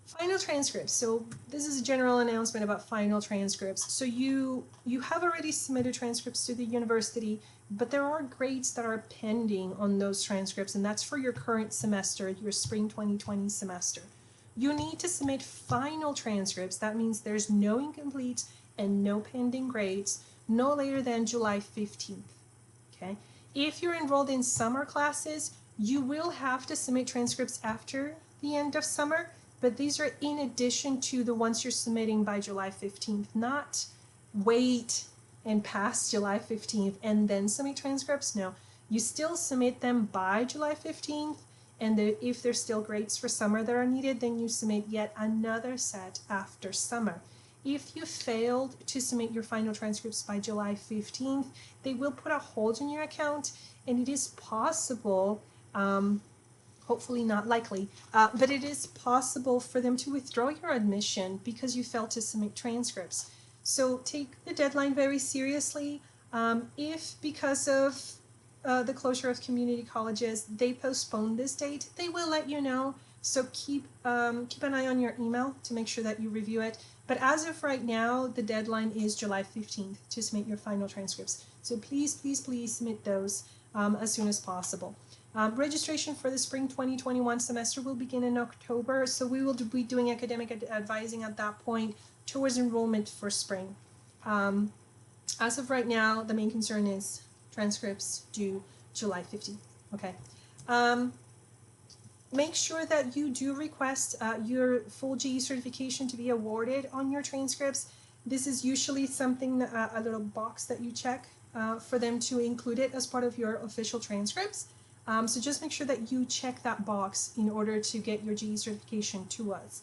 Final transcripts. So this is a general announcement about final transcripts. So you have already submitted transcripts to the university, but there are grades that are pending on those transcripts, and that's for your current semester, your spring 2020 semester. You need to submit final transcripts. That means there's no incomplete and no pending grades, no later than July 15th. Okay. If you're enrolled in summer classes, you will have to submit transcripts after the end of summer, but these are in addition to the ones you're submitting by July 15th, not wait and pass July 15th and then submit transcripts. No, you still submit them by July 15th, and if there's still grades for summer that are needed, then you submit yet another set after summer. If you failed to submit your final transcripts by July 15th, they will put a hold in your account, and it is possible, hopefully not likely, but it is possible for them to withdraw your admission because you failed to submit transcripts. So take the deadline very seriously. If because of the closure of community colleges, they postpone this date, they will let you know. So keep an eye on your email to make sure that you review it. But as of right now, the deadline is July 15th to submit your final transcripts. So please, please, please submit those as soon as possible. Registration for the spring 2021 semester will begin in October, so we will be doing academic advising at that point towards enrollment for spring. As of right now, the main concern is transcripts due July 15th. Okay. Make sure that you do request your full GE certification to be awarded on your transcripts. This is usually something, a little box that you check for them to include it as part of your official transcripts. So just make sure that you check that box in order to get your GE certification to us.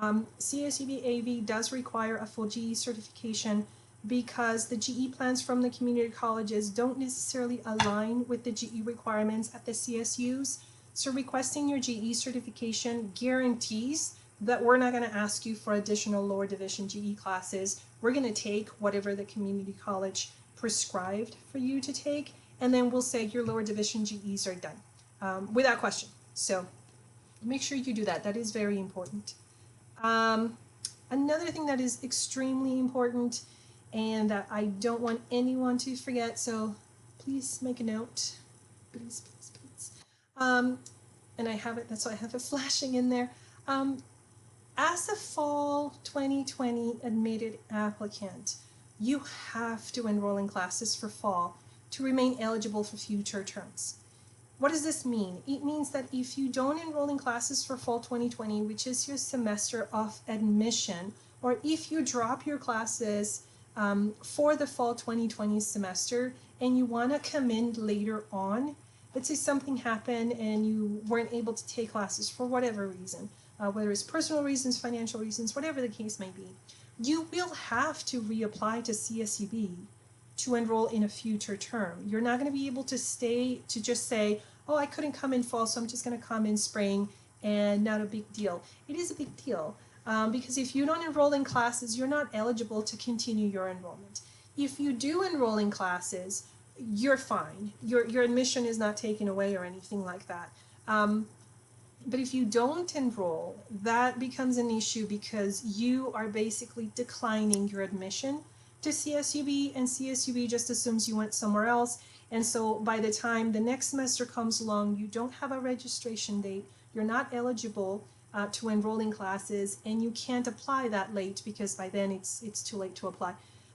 CSUB AV does require a full GE certification because the GE plans from the community colleges don't necessarily align with the GE requirements at the CSUs. So requesting your GE certification guarantees that we're not going to ask you for additional lower division GE classes. We're going to take whatever the community college prescribed for you to take, and then we'll say your lower division GEs are done without question. So make sure you do that. That is very important. Another thing that is extremely important and that I don't want anyone to forget, so please make a note. please. And I have it, that's why I have it flashing in there. As a fall 2020 admitted applicant, you have to enroll in classes for fall to remain eligible for future terms. What does this mean? It means that if you don't enroll in classes for fall 2020, which is your semester of admission, or if you drop your classes for the fall 2020 semester and you want to come in later on, let's say something happened and you weren't able to take classes for whatever reason, whether it's personal reasons, financial reasons, whatever the case may be, you will have to reapply to CSUB to enroll in a future term. You're not going to be able to just say, oh, I couldn't come in fall, so I'm just going to come in spring, and not a big deal. It is a big deal because if you don't enroll in classes, you're not eligible to continue your enrollment. If you do enroll in classes, you're fine. Your admission is not taken away or anything like that. But if you don't enroll, that becomes an issue because you are basically declining your admission to CSUB, and CSUB just assumes you went somewhere else. And so by the time the next semester comes along, you don't have a registration date, you're not eligible to enroll in classes, and you can't apply that late because by then it's too late to apply.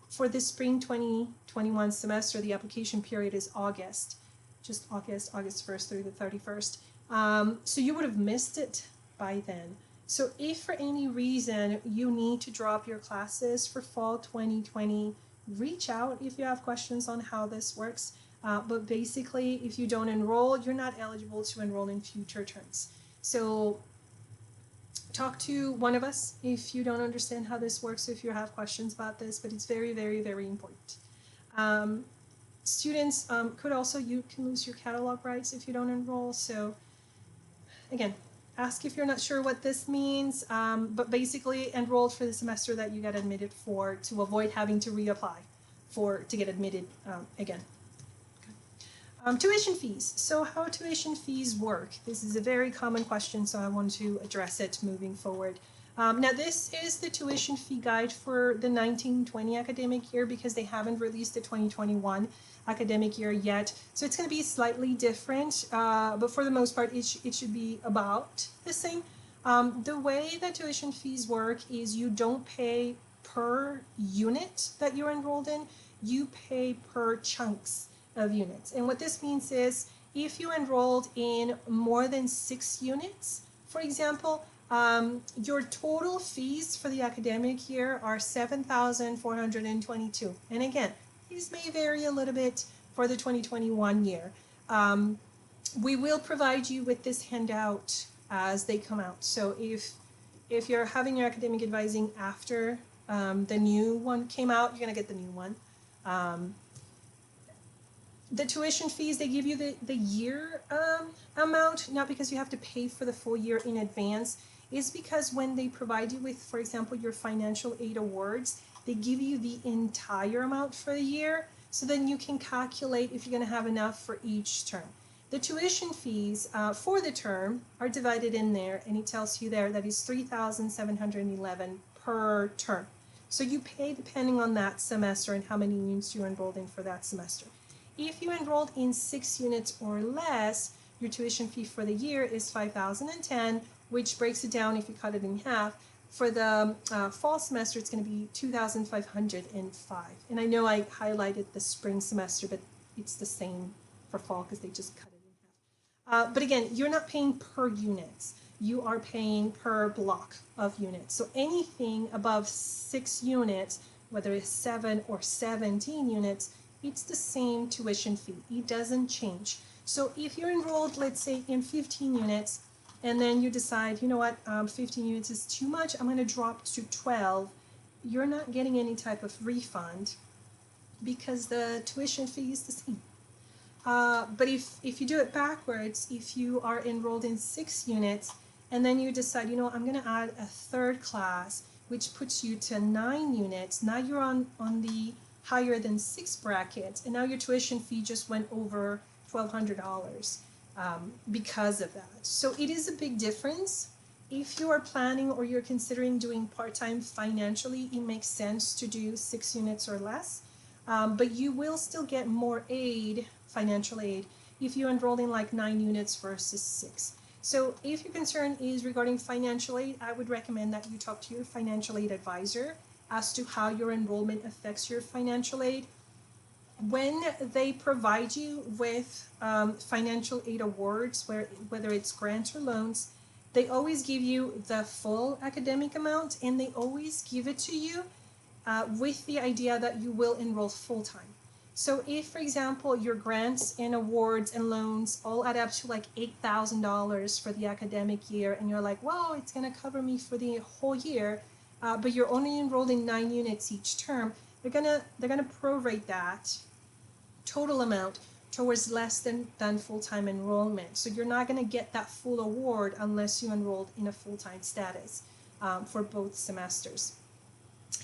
For the spring 2021 semester, the application period is August, just August 1st through the 31st. So you would have missed it by then. So if for any reason you need to drop your classes for fall 2020, reach out if you have questions on how this works. But basically, if you don't enroll, you're not eligible to enroll in future terms. So talk to one of us if you don't understand how this works, if you have questions about this, but it's very, very, very important. Students you can lose your catalog rights if you don't enroll. So again, ask if you're not sure what this means, but basically enroll for the semester that you got admitted for to avoid having to reapply to get admitted again. Okay. Tuition fees. So how tuition fees work? This is a very common question, so I want to address it moving forward. Now this is the tuition fee guide for the 1920 academic year because they haven't released the 2021 academic year yet. So it's going to be slightly different, but for the most part, it should be about the same. The way that tuition fees work is you don't pay per unit that you're enrolled in, you pay per chunks of units. And what this means is if you enrolled in more than 6 units, for example, your total fees for the academic year are $7,422. And again, these may vary a little bit for the 2021 year. We will provide you with this handout as they come out. So if you're having your academic advising after the new one came out, you're going to get the new one. The tuition fees, they give you the year amount, not because you have to pay for the full year in advance, is because when they provide you with, for example, your financial aid awards, they give you the entire amount for the year, so then you can calculate if you're going to have enough for each term. The tuition fees for the term are divided in there, and it tells you there that is $3,711 per term. So you pay depending on that semester and how many units you enrolled in for that semester. If you enrolled in 6 units or less, your tuition fee for the year is $5,010, which breaks it down if you cut it in half. For the fall semester, it's going to be $2,505. And I know I highlighted the spring semester, but it's the same for fall because they just cut it in half. But again, you're not paying per units. You are paying per block of units. So anything above 6 units, whether it's 7 or 17 units, it's the same tuition fee. It doesn't change. So if you're enrolled, let's say, in 15 units, and then you decide, you know what, 15 units is too much, I'm going to drop to 12, you're not getting any type of refund because the tuition fee is the same. But if you do it backwards, if you are enrolled in 6 units, and then you decide, you know, I'm going to add a third class, which puts you to 9 units, now you're on the higher than 6 brackets, and now your tuition fee just went over $1,200 because of that. So it is a big difference. If you are planning or you're considering doing part-time financially, it makes sense to do 6 units or less, but you will still get more aid, financial aid, if you enrolled in like 9 units versus 6. So if your concern is regarding financial aid, I would recommend that you talk to your financial aid advisor as to how your enrollment affects your financial aid. When they provide you with financial aid awards, whether it's grants or loans, they always give you the full academic amount, and they always give it to you with the idea that you will enroll full-time. So if, for example, your grants and awards and loans all add up to like $8,000 for the academic year, and you're like, well, it's going to cover me for the whole year, but you're only enrolled in 9 units each term, they're gonna prorate that total amount towards less than full-time enrollment. So you're not going to get that full award unless you enrolled in a full-time status for both semesters.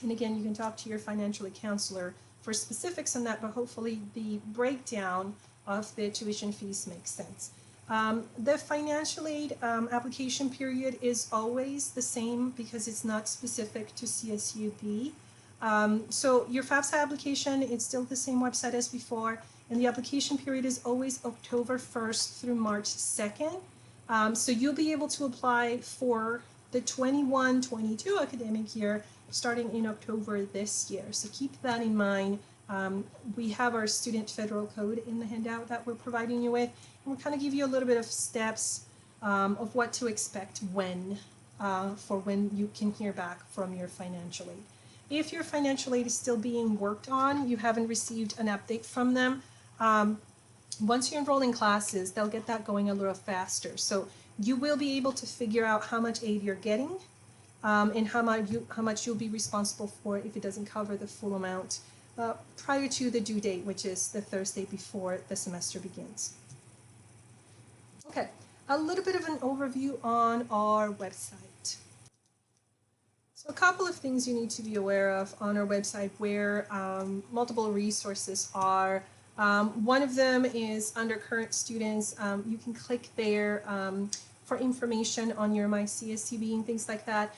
And again, you can talk to your financial aid counselor for specifics on that, but hopefully the breakdown of the tuition fees makes sense. The financial aid application period is always the same because it's not specific to CSUB. So your FAFSA application, it's still the same website as before, and the application period is always October 1st through March 2nd. So you'll be able to apply for the 21-22 academic year starting in October this year. So keep that in mind. We have our student federal code in the handout that we're providing you with, and we'll kind of give you a little bit of steps of what to expect when you can hear back from your financial aid. If your financial aid is still being worked on, you haven't received an update from them, once you enroll in classes, they'll get that going a little faster. So you will be able to figure out how much aid you're getting and how much you'll be responsible for if it doesn't cover the full amount prior to the due date, which is the Thursday before the semester begins. Okay, a little bit of an overview on our website. So a couple of things you need to be aware of on our website where multiple resources are. One of them is under current students. You can click there for information on your myCSUB and things like that.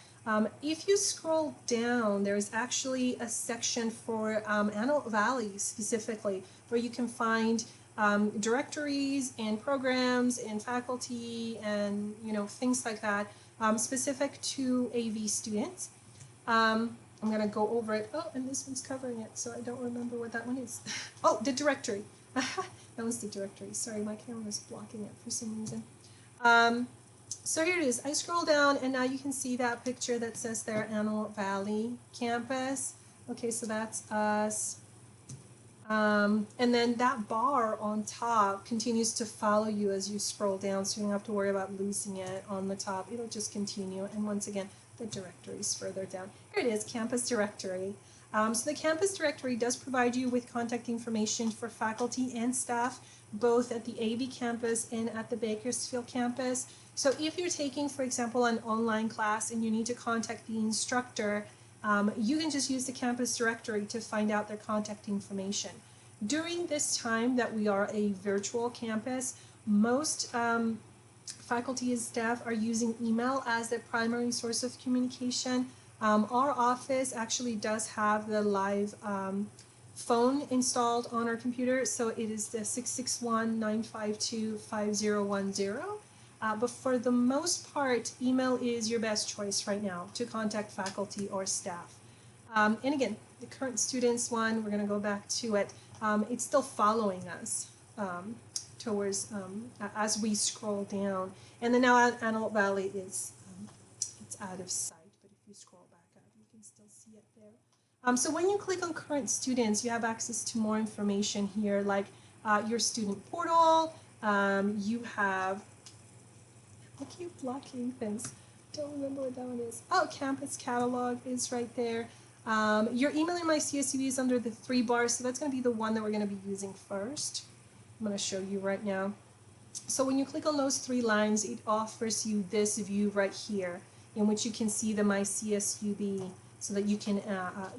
If you scroll down, there's actually a section for Antelope Valley specifically, where you can find directories and programs and faculty and things like that specific to AV students. I'm going to go over it. Oh, and this one's covering it, so I don't remember what that one is. Oh, the directory. That was the directory. Sorry, my camera was blocking it for some reason. So here it is. I scroll down, and now you can see that picture that says there, Antelope Valley campus. Okay, so that's us. And then that bar on top continues to follow you as you scroll down, so you don't have to worry about losing it on the top. It'll just continue. And once again, the directory is further down. Here it is, campus directory. So the campus directory does provide you with contact information for faculty and staff, both at the AV campus and at the Bakersfield campus. So if you're taking, for example, an online class and you need to contact the instructor, you can just use the campus directory to find out their contact information. During this time that we are a virtual campus, most faculty and staff are using email as their primary source of communication. Our office actually does have the live phone installed on our computer, so it is the 661-952-5010. But for the most part, email is your best choice right now to contact faculty or staff. And again, the current students one, we're going to go back to it. It's still following us towards as we scroll down. And then now Antelope Valley is it's out of sight, but if you scroll back up, you can still see it there. So when you click on current students, you have access to more information here, like your student portal. You have, I keep blocking things. Don't remember what that one is. Oh, campus catalog is right there. Your email in myCSUB is under the 3 bars, so that's going to be the one that we're going to be using first. I'm going to show you right now. So when you click on those 3 lines, it offers you this view right here, in which you can see the myCSUB, so that you can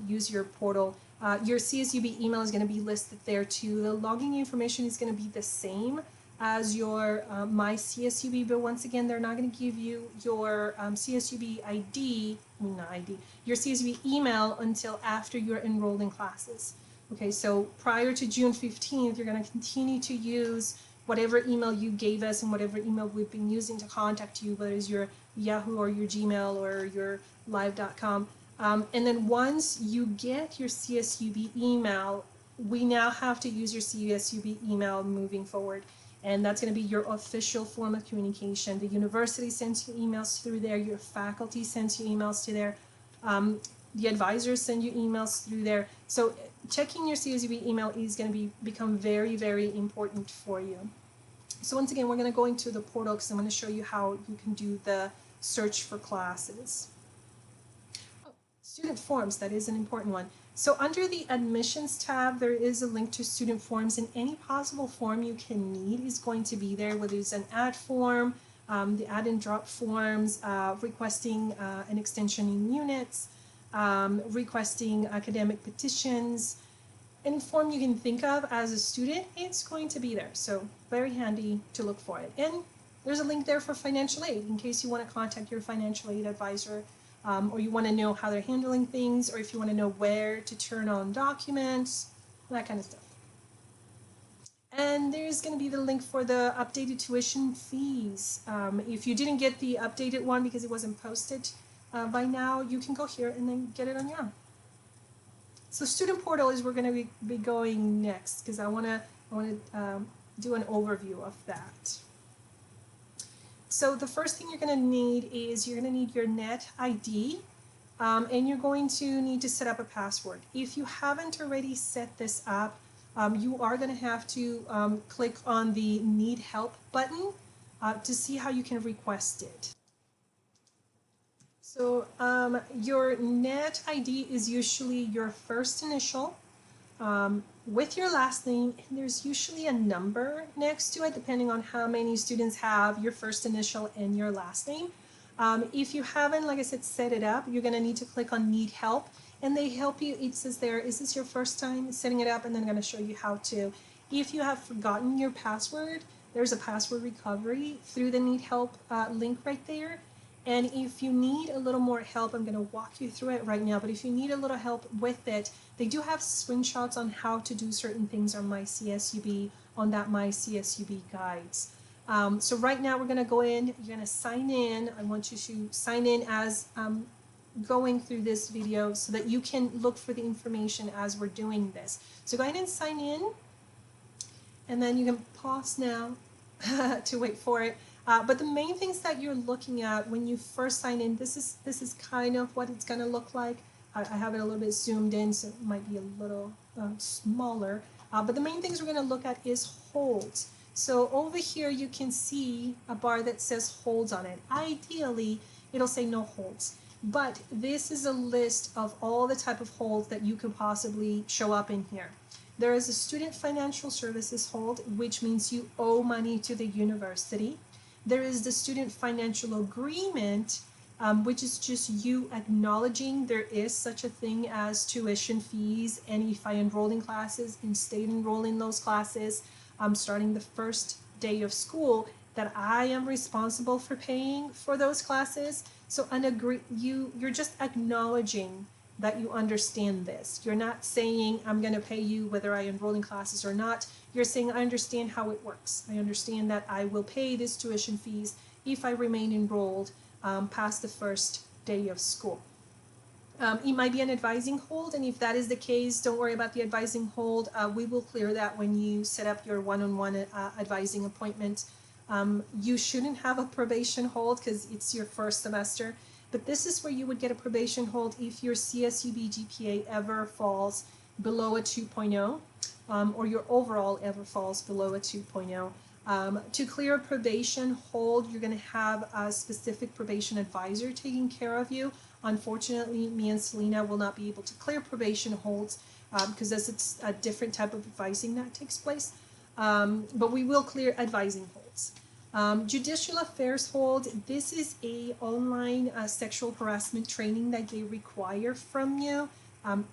use your portal. Your CSUB email is going to be listed there too. The login information is going to be the same as your myCSUB, but once again, they're not going to give you your CSUB ID, your CSUB email until after you're enrolled in classes. Okay, so prior to June 15th, you're going to continue to use whatever email you gave us and whatever email we've been using to contact you, whether it's your Yahoo or your Gmail or your live.com. And then once you get your CSUB email, we now have to use your CSUB email moving forward. And that's going to be your official form of communication. The university sends you emails through there. Your faculty sends you emails to there. The advisors send you emails through there. So checking your CSUB email is going to become very, very important for you. So once again, we're going to go into the portal because I'm going to show you how you can do the search for classes. Student forms, that is an important one. So under the admissions tab, there is a link to student forms, and any possible form you can need is going to be there, whether it's an add form, the add and drop forms, requesting an extension in units, requesting academic petitions, any form you can think of as a student, it's going to be there. So very handy to look for it. And there's a link there for financial aid in case you want to contact your financial aid advisor, or you want to know how they're handling things, or if you want to know where to turn on documents, that kind of stuff. And there's going to be the link for the updated tuition fees. If you didn't get the updated one because it wasn't posted by now, you can go here and then get it on your own. So student portal is we're going to be going next because I want to do an overview of that. So the first thing you're going to need is you're going to need your net ID, and you're going to need to set up a password. If you haven't already set this up, you are going to have to click on the need help button to see how you can request it. So your net ID is usually your first initial with your last name, and there's usually a number next to it depending on how many students have your first initial and your last name. If you haven't, like I said, set it up, you're going to need to click on need help, and they help you. It says there, is this your first time setting it up? And then I'm going to show you how to. If you have forgotten your password, there's a password recovery through the need help link right there. And if you need a little more help, I'm going to walk you through it right now, but if you need a little help with it, they do have screenshots on how to do certain things on myCSUB, on that myCSUB guides. So right now we're going to go in, you're going to sign in. I want you to sign in as going through this video so that you can look for the information as we're doing this. So go ahead and sign in, and then you can pause now to wait for it. But the main things that you're looking at when you first sign in, this is kind of what it's going to look like. I have it a little bit zoomed in, so it might be a little smaller. But the main things we're going to look at is holds. So over here you can see a bar that says holds on it. Ideally, it'll say no holds. But this is a list of all the type of holds that you could possibly show up in here. There is a student financial services hold, which means you owe money to the university. There is the student financial agreement, which is just you acknowledging there is such a thing as tuition fees, and if I enroll in classes and stay enrolled in those classes, starting the first day of school, that I am responsible for paying for those classes. So you're just acknowledging that you understand this. You're not saying I'm going to pay you whether I enroll in classes or not. You're saying I understand how it works. I understand that I will pay this tuition fees if I remain enrolled past the first day of school. It might be an advising hold, and if that is the case, don't worry about the advising hold. We will clear that when you set up your one-on-one advising appointment. You shouldn't have a probation hold because it's your first semester. But this is where you would get a probation hold if your CSUB GPA ever falls below a 2.0, or your overall ever falls below a 2.0. To clear a probation hold, you're going to have a specific probation advisor taking care of you. Unfortunately, me and Selena will not be able to clear probation holds because it's a different type of advising that takes place. But we will clear advising holds. Judicial affairs hold, this is a online sexual harassment training that they require from you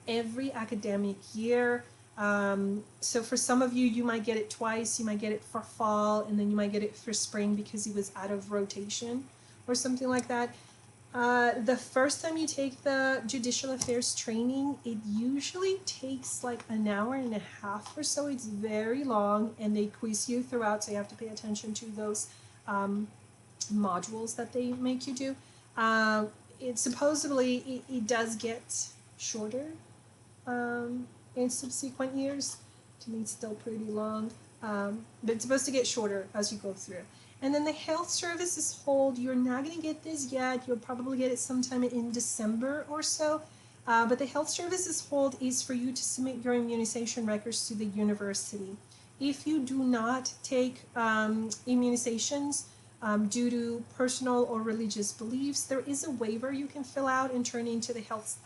every academic year. So for some of you, you might get it twice. You might get it for fall, and then you might get it for spring because it was out of rotation or something like that. The first time you take the judicial affairs training, it usually takes like an hour and a half or so. It's very long, and they quiz you throughout, so you have to pay attention to those modules that they make you do. It supposedly it does get shorter in subsequent years. To me, it's still pretty long, but it's supposed to get shorter as you go through. And then the health services hold, you're not going to get this yet. You'll probably get it sometime in December or so. But the health services hold is for you to submit your immunization records to the university. If you do not take immunizations due to personal or religious beliefs, there is a waiver you can fill out and turn into the health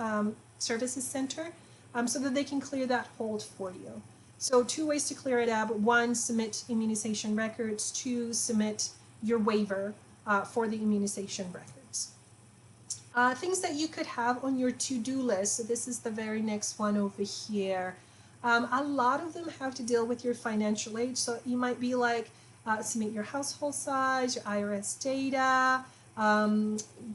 services center so that they can clear that hold for you. So 2 ways to clear it out. 1, submit immunization records. 2, submit your waiver for the immunization records. Things that you could have on your to-do list. So this is the very next one over here. A lot of them have to deal with your financial aid. So you might be like, submit your household size, your IRS data,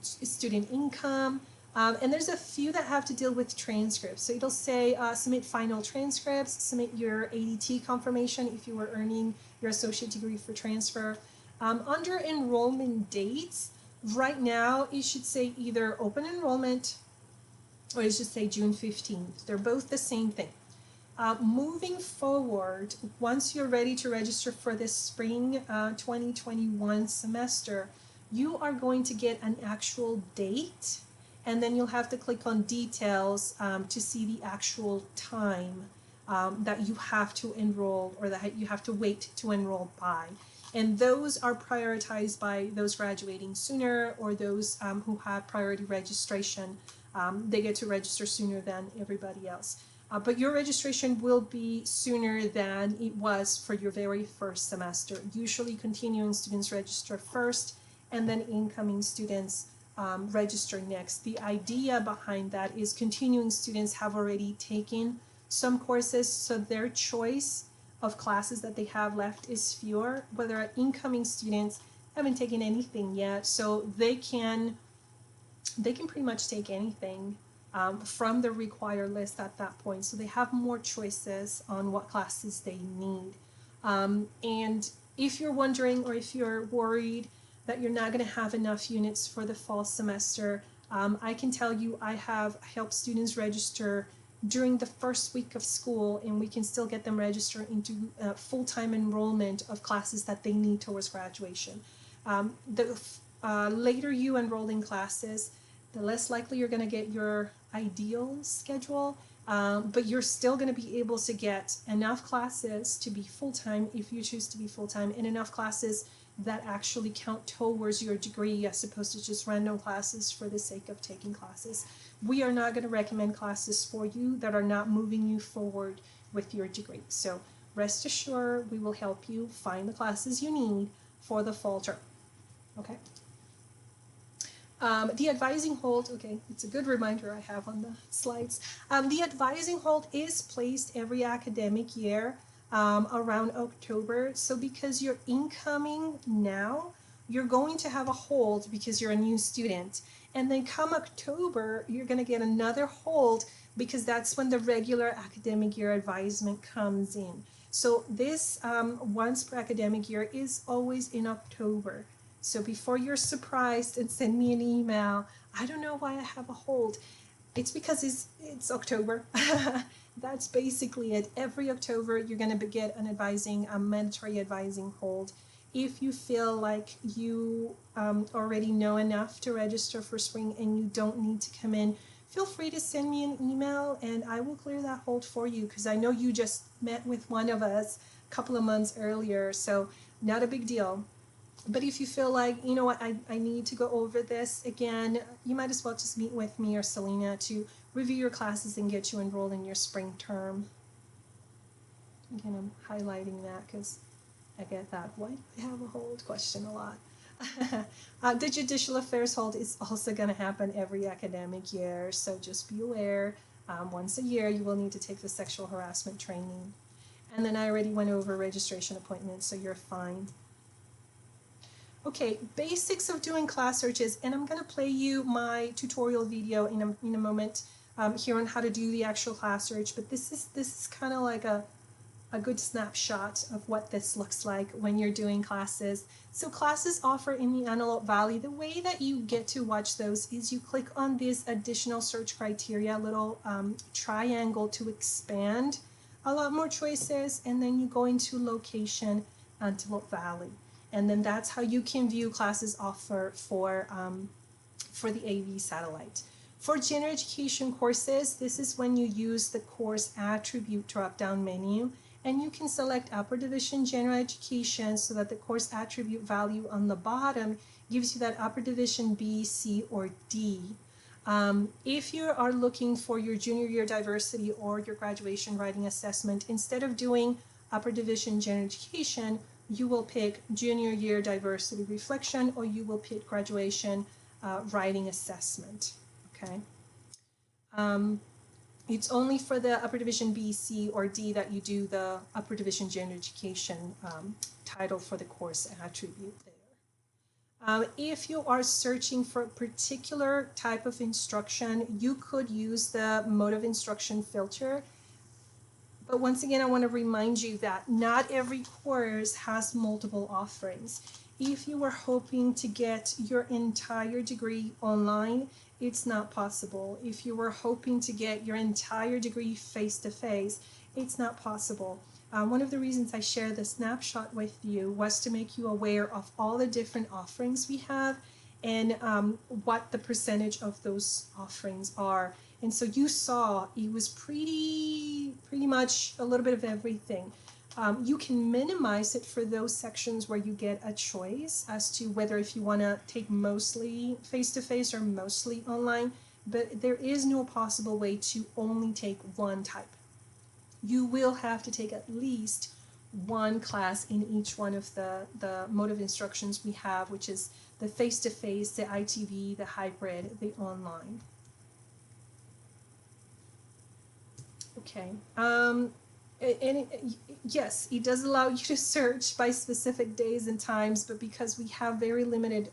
student income. And there's a few that have to deal with transcripts. So it'll say submit final transcripts, submit your ADT confirmation if you were earning your associate degree for transfer. Under enrollment dates, right now it should say either open enrollment or it should say June 15th. They're both the same thing. Moving forward, once you're ready to register for this spring 2021 semester, you are going to get an actual date, and then you'll have to click on details to see the actual time that you have to enroll or that you have to wait to enroll by. And those are prioritized by those graduating sooner or those who have priority registration. They get to register sooner than everybody else. But your registration will be sooner than it was for your very first semester. Usually continuing students register first and then incoming students register next. The idea behind that is continuing students have already taken some courses, so their choice of classes that they have left is fewer, whether incoming students haven't taken anything yet, so they can pretty much take anything from the required list at that point. So they have more choices on what classes they need. And if you're wondering or if you're worried that you're not going to have enough units for the fall semester, I can tell you I have helped students register during the first week of school, and we can still get them registered into full-time enrollment of classes that they need towards graduation. The later you enroll in classes, the less likely you're going to get your ideal schedule, but you're still going to be able to get enough classes to be full-time if you choose to be full-time, and enough classes that actually count towards your degree as opposed to just random classes for the sake of taking classes. We are not going to recommend classes for you that are not moving you forward with your degree. So rest assured, we will help you find the classes you need for the fall term. Okay. The advising hold, okay, it's a good reminder I have on the slides. The advising hold is placed every academic year around October. So because you're incoming now, you're going to have a hold because you're a new student. And then come October, you're going to get another hold because that's when the regular academic year advisement comes in. So this once per academic year is always in October. So before you're surprised and send me an email, I don't know why I have a hold. It's because it's October. That's basically it. Every October, you're going to get an mandatory advising hold. If you feel like you already know enough to register for spring and you don't need to come in, feel free to send me an email and I will clear that hold for you, because I know you just met with one of us a couple of months earlier, so not a big deal. But if you feel like, you know what, I need to go over this again, you might as well just meet with me or Selena to review your classes and get you enrolled in your spring term. Again, I'm highlighting that because I get that why do I have a hold question a lot. The judicial affairs hold is also going to happen every academic year, so just be aware. Once a year, you will need to take the sexual harassment training. And then I already went over registration appointments, so you're fine. Okay, basics of doing class searches, and I'm going to play you my tutorial video in a moment here on how to do the actual class search, but this is kind of like a good snapshot of what this looks like when you're doing classes. So classes offered in the Antelope Valley, the way that you get to watch those is you click on this additional search criteria, little triangle to expand a lot more choices, and then you go into location, Antelope Valley. And then that's how you can view classes offered for the AV satellite. For general education courses, this is when you use the course attribute drop-down menu, and you can select upper division general education so that the course attribute value on the bottom gives you that upper division B, C, or D. If you are looking for your junior year diversity or your graduation writing assessment, instead of doing upper division general education, you will pick junior year diversity reflection, or you will pick graduation writing assessment. Okay. It's only for the upper division B, C, or D that you do the upper division general education title for the course attribute there. If you are searching for a particular type of instruction, you could use the mode of instruction filter. But once again, I want to remind you that not every course has multiple offerings. If you were hoping to get your entire degree online, it's not possible. If you were hoping to get your entire degree face-to-face, it's not possible. One of the reasons I share the snapshot with you was to make you aware of all the different offerings we have and what the percentage of those offerings are. And so you saw it was pretty much a little bit of everything. You can minimize it for those sections where you get a choice as to whether if you want to take mostly face-to-face or mostly online, but there is no possible way to only take one type. You will have to take at least one class in each one of the mode of instructions we have, which is the face-to-face, the ITV, the hybrid, the online. Okay. Yes, it does allow you to search by specific days and times, but because we have very limited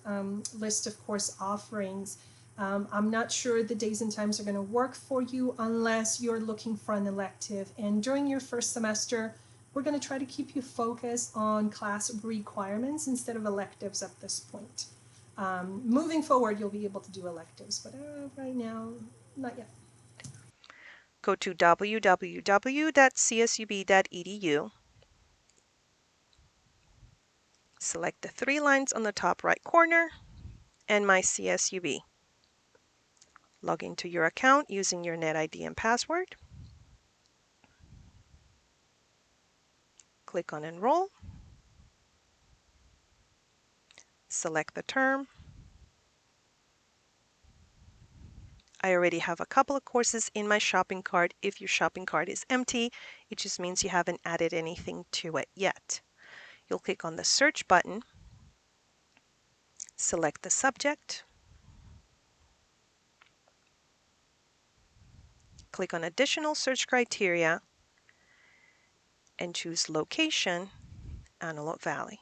list of course offerings, I'm not sure the days and times are going to work for you unless you're looking for an elective. And during your first semester, we're going to try to keep you focused on class requirements instead of electives at this point. Moving forward, you'll be able to do electives, but right now, not yet. Go to www.csub.edu. Select the three lines on the top right corner and myCSUB. Log into your account using your NetID and password. Click on Enroll. Select the term. I already have a couple of courses in my shopping cart. If your shopping cart is empty, it just means you haven't added anything to it yet. You'll click on the Search button. Select the subject. Click on Additional Search Criteria and choose Location, Antelope Valley.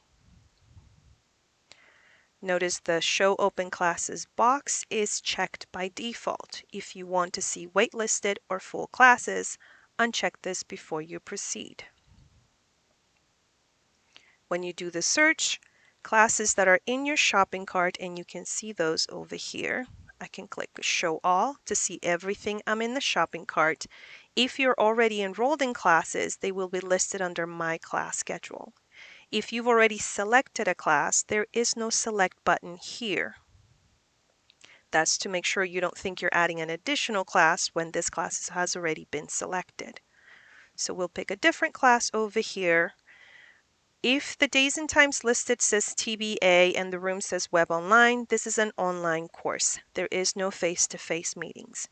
Notice the Show Open Classes box is checked by default. If you want to see waitlisted or full classes, uncheck this before you proceed. When you do the search, classes that are in your shopping cart, and you can see those over here. I can click Show All to see everything I'm in the shopping cart. If you're already enrolled in classes, they will be listed under My Class Schedule. If you've already selected a class, there is no Select button here. That's to make sure you don't think you're adding an additional class when this class has already been selected. So we'll pick a different class over here. If the days and times listed says TBA and the room says Web Online, this is an online course. There is no face-to-face meetings.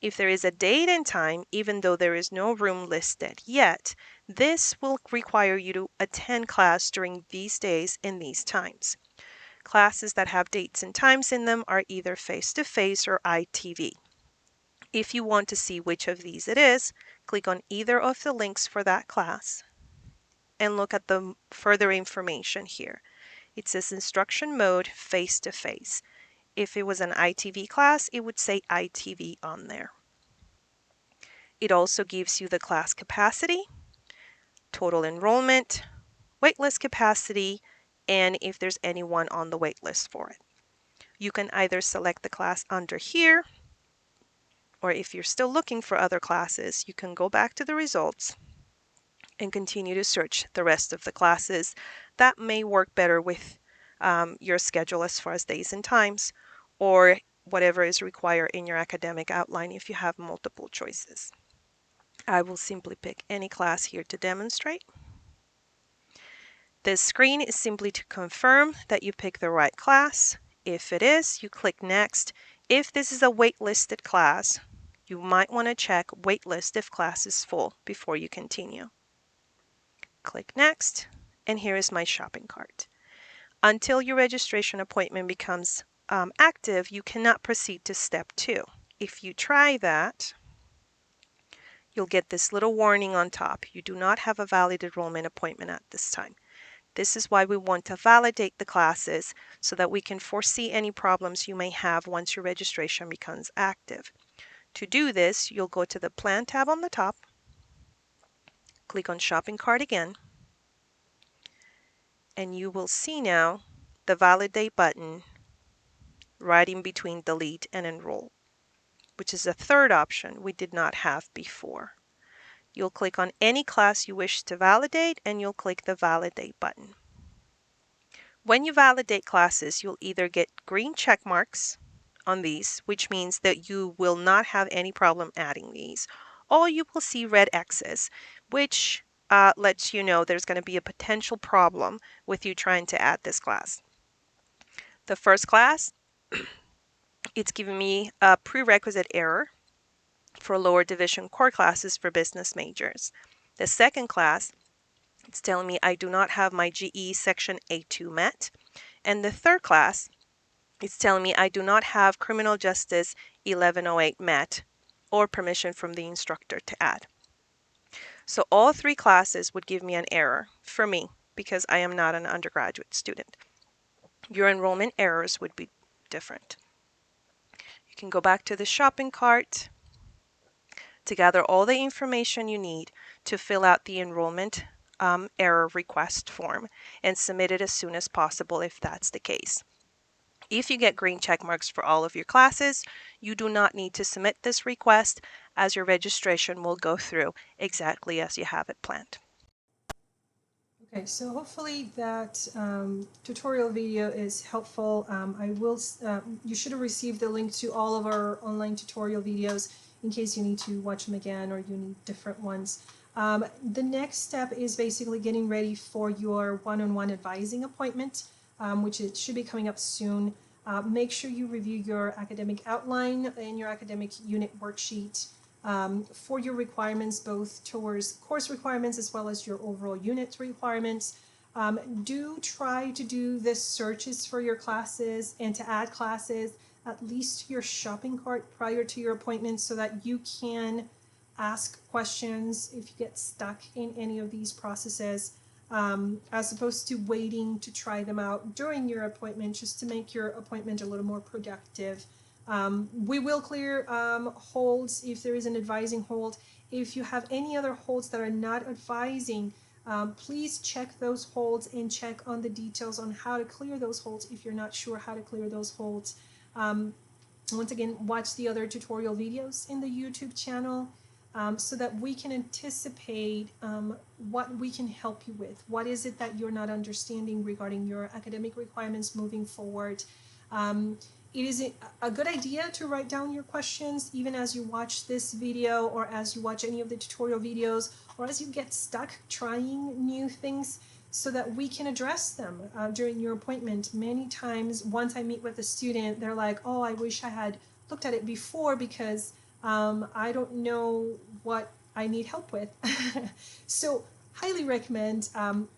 If there is a date and time, even though there is no room listed yet, this will require you to attend class during these days and these times. Classes that have dates and times in them are either face-to-face or ITV. If you want to see which of these it is, click on either of the links for that class and look at the further information here. It says instruction mode face-to-face. If it was an ITV class, it would say ITV on there. It also gives you the class capacity, total enrollment, waitlist capacity, and if there's anyone on the waitlist for it. You can either select the class under here, or if you're still looking for other classes, you can go back to the results and continue to search the rest of the classes. That may work better with your schedule as far as days and times, or whatever is required in your academic outline if you have multiple choices. I will simply pick any class here to demonstrate. This screen is simply to confirm that you pick the right class. If it is, you click Next. If this is a waitlisted class, you might want to check Waitlist if class is full before you continue. Click Next, and here is my shopping cart. Until your registration appointment becomes active, you cannot proceed to step 2. If you try that, you'll get this little warning on top. You do not have a valid enrollment appointment at this time. This is why we want to validate the classes so that we can foresee any problems you may have once your registration becomes active. To do this, you'll go to the Plan tab on the top, click on Shopping Cart again, and you will see now the Validate button right in between Delete and Enroll, which is a third option we did not have before. You'll click on any class you wish to validate, and you'll click the Validate button. When you validate classes, you'll either get green check marks on these, which means that you will not have any problem adding these, or you will see red X's, which lets you know there's going to be a potential problem with you trying to add this class. The first class, it's giving me a prerequisite error for lower division core classes for business majors. The second class, it's telling me I do not have my GE section A2 met. And the third class, it's telling me I do not have criminal justice 1108 met or permission from the instructor to add. So all 3 classes would give me an error for me because I am not an undergraduate student. Your enrollment errors would be different. You can go back to the shopping cart to gather all the information you need to fill out the enrollment error request form and submit it as soon as possible if that's the case. If you get green check marks for all of your classes, you do not need to submit this request, as your registration will go through exactly as you have it planned. Okay, so hopefully that tutorial video is helpful. You should have received the link to all of our online tutorial videos in case you need to watch them again or you need different ones. The next step is basically getting ready for your one-on-one advising appointment, which it should be coming up soon. Make sure you review your academic outline and your academic unit worksheet for your requirements, both towards course requirements as well as your overall unit requirements. Do try to do the searches for your classes and to add classes at least to your shopping cart prior to your appointment so that you can ask questions if you get stuck in any of these processes, as opposed to waiting to try them out during your appointment just to make your appointment a little more productive. We will clear holds if there is an advising hold. If you have any other holds that are not advising, please check those holds and check on the details on how to clear those holds if you're not sure how to clear those holds. Once again, watch the other tutorial videos in the YouTube channel so that we can anticipate what we can help you with. What is it that you're not understanding regarding your academic requirements moving forward? It is a good idea to write down your questions even as you watch this video or as you watch any of the tutorial videos or as you get stuck trying new things so that we can address them during your appointment. Many times, once I meet with a student, they're like, oh, I wish I had looked at it before because I don't know what I need help with. So highly recommend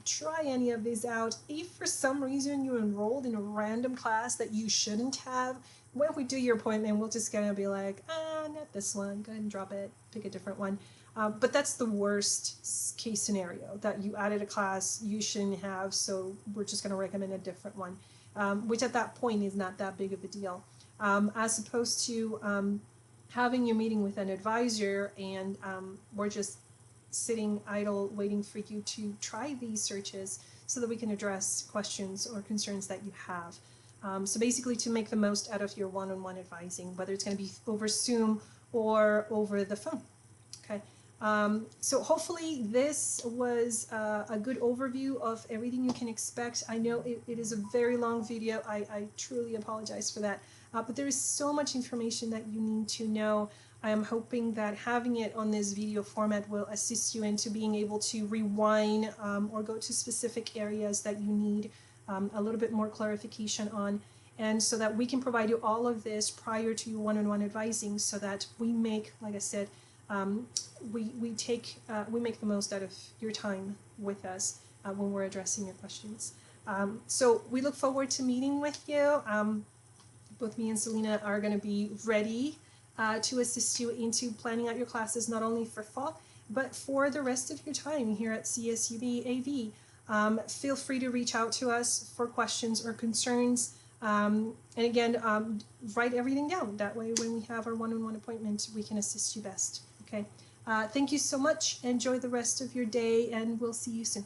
try any of these out. If for some reason you enrolled in a random class that you shouldn't have, when we do your appointment, we'll just gonna be like, not this one, go ahead and drop it, pick a different one. But that's the worst case scenario, that you added a class you shouldn't have, so we're just going to recommend a different one, which at that point is not that big of a deal. As opposed to having your meeting with an advisor and we're just sitting idle waiting for you to try these searches so that we can address questions or concerns that you have. So basically to make the most out of your one-on-one advising, whether it's going to be over Zoom or over the phone. Okay. So hopefully this was a good overview of everything you can expect. I know it is a very long video. I truly apologize for that. But there is so much information that you need to know. I am hoping that having it on this video format will assist you into being able to rewind or go to specific areas that you need a little bit more clarification on, and so that we can provide you all of this prior to your one-on-one advising, so that we make, like I said, we make the most out of your time with us when we're addressing your questions. So we look forward to meeting with you. Both me and Selena are going to be ready to assist you into planning out your classes, not only for fall, but for the rest of your time here at CSUB AV. Feel free to reach out to us for questions or concerns. And again, write everything down. That way, when we have our one-on-one appointment, we can assist you best. Okay. Thank you so much. Enjoy the rest of your day, and we'll see you soon.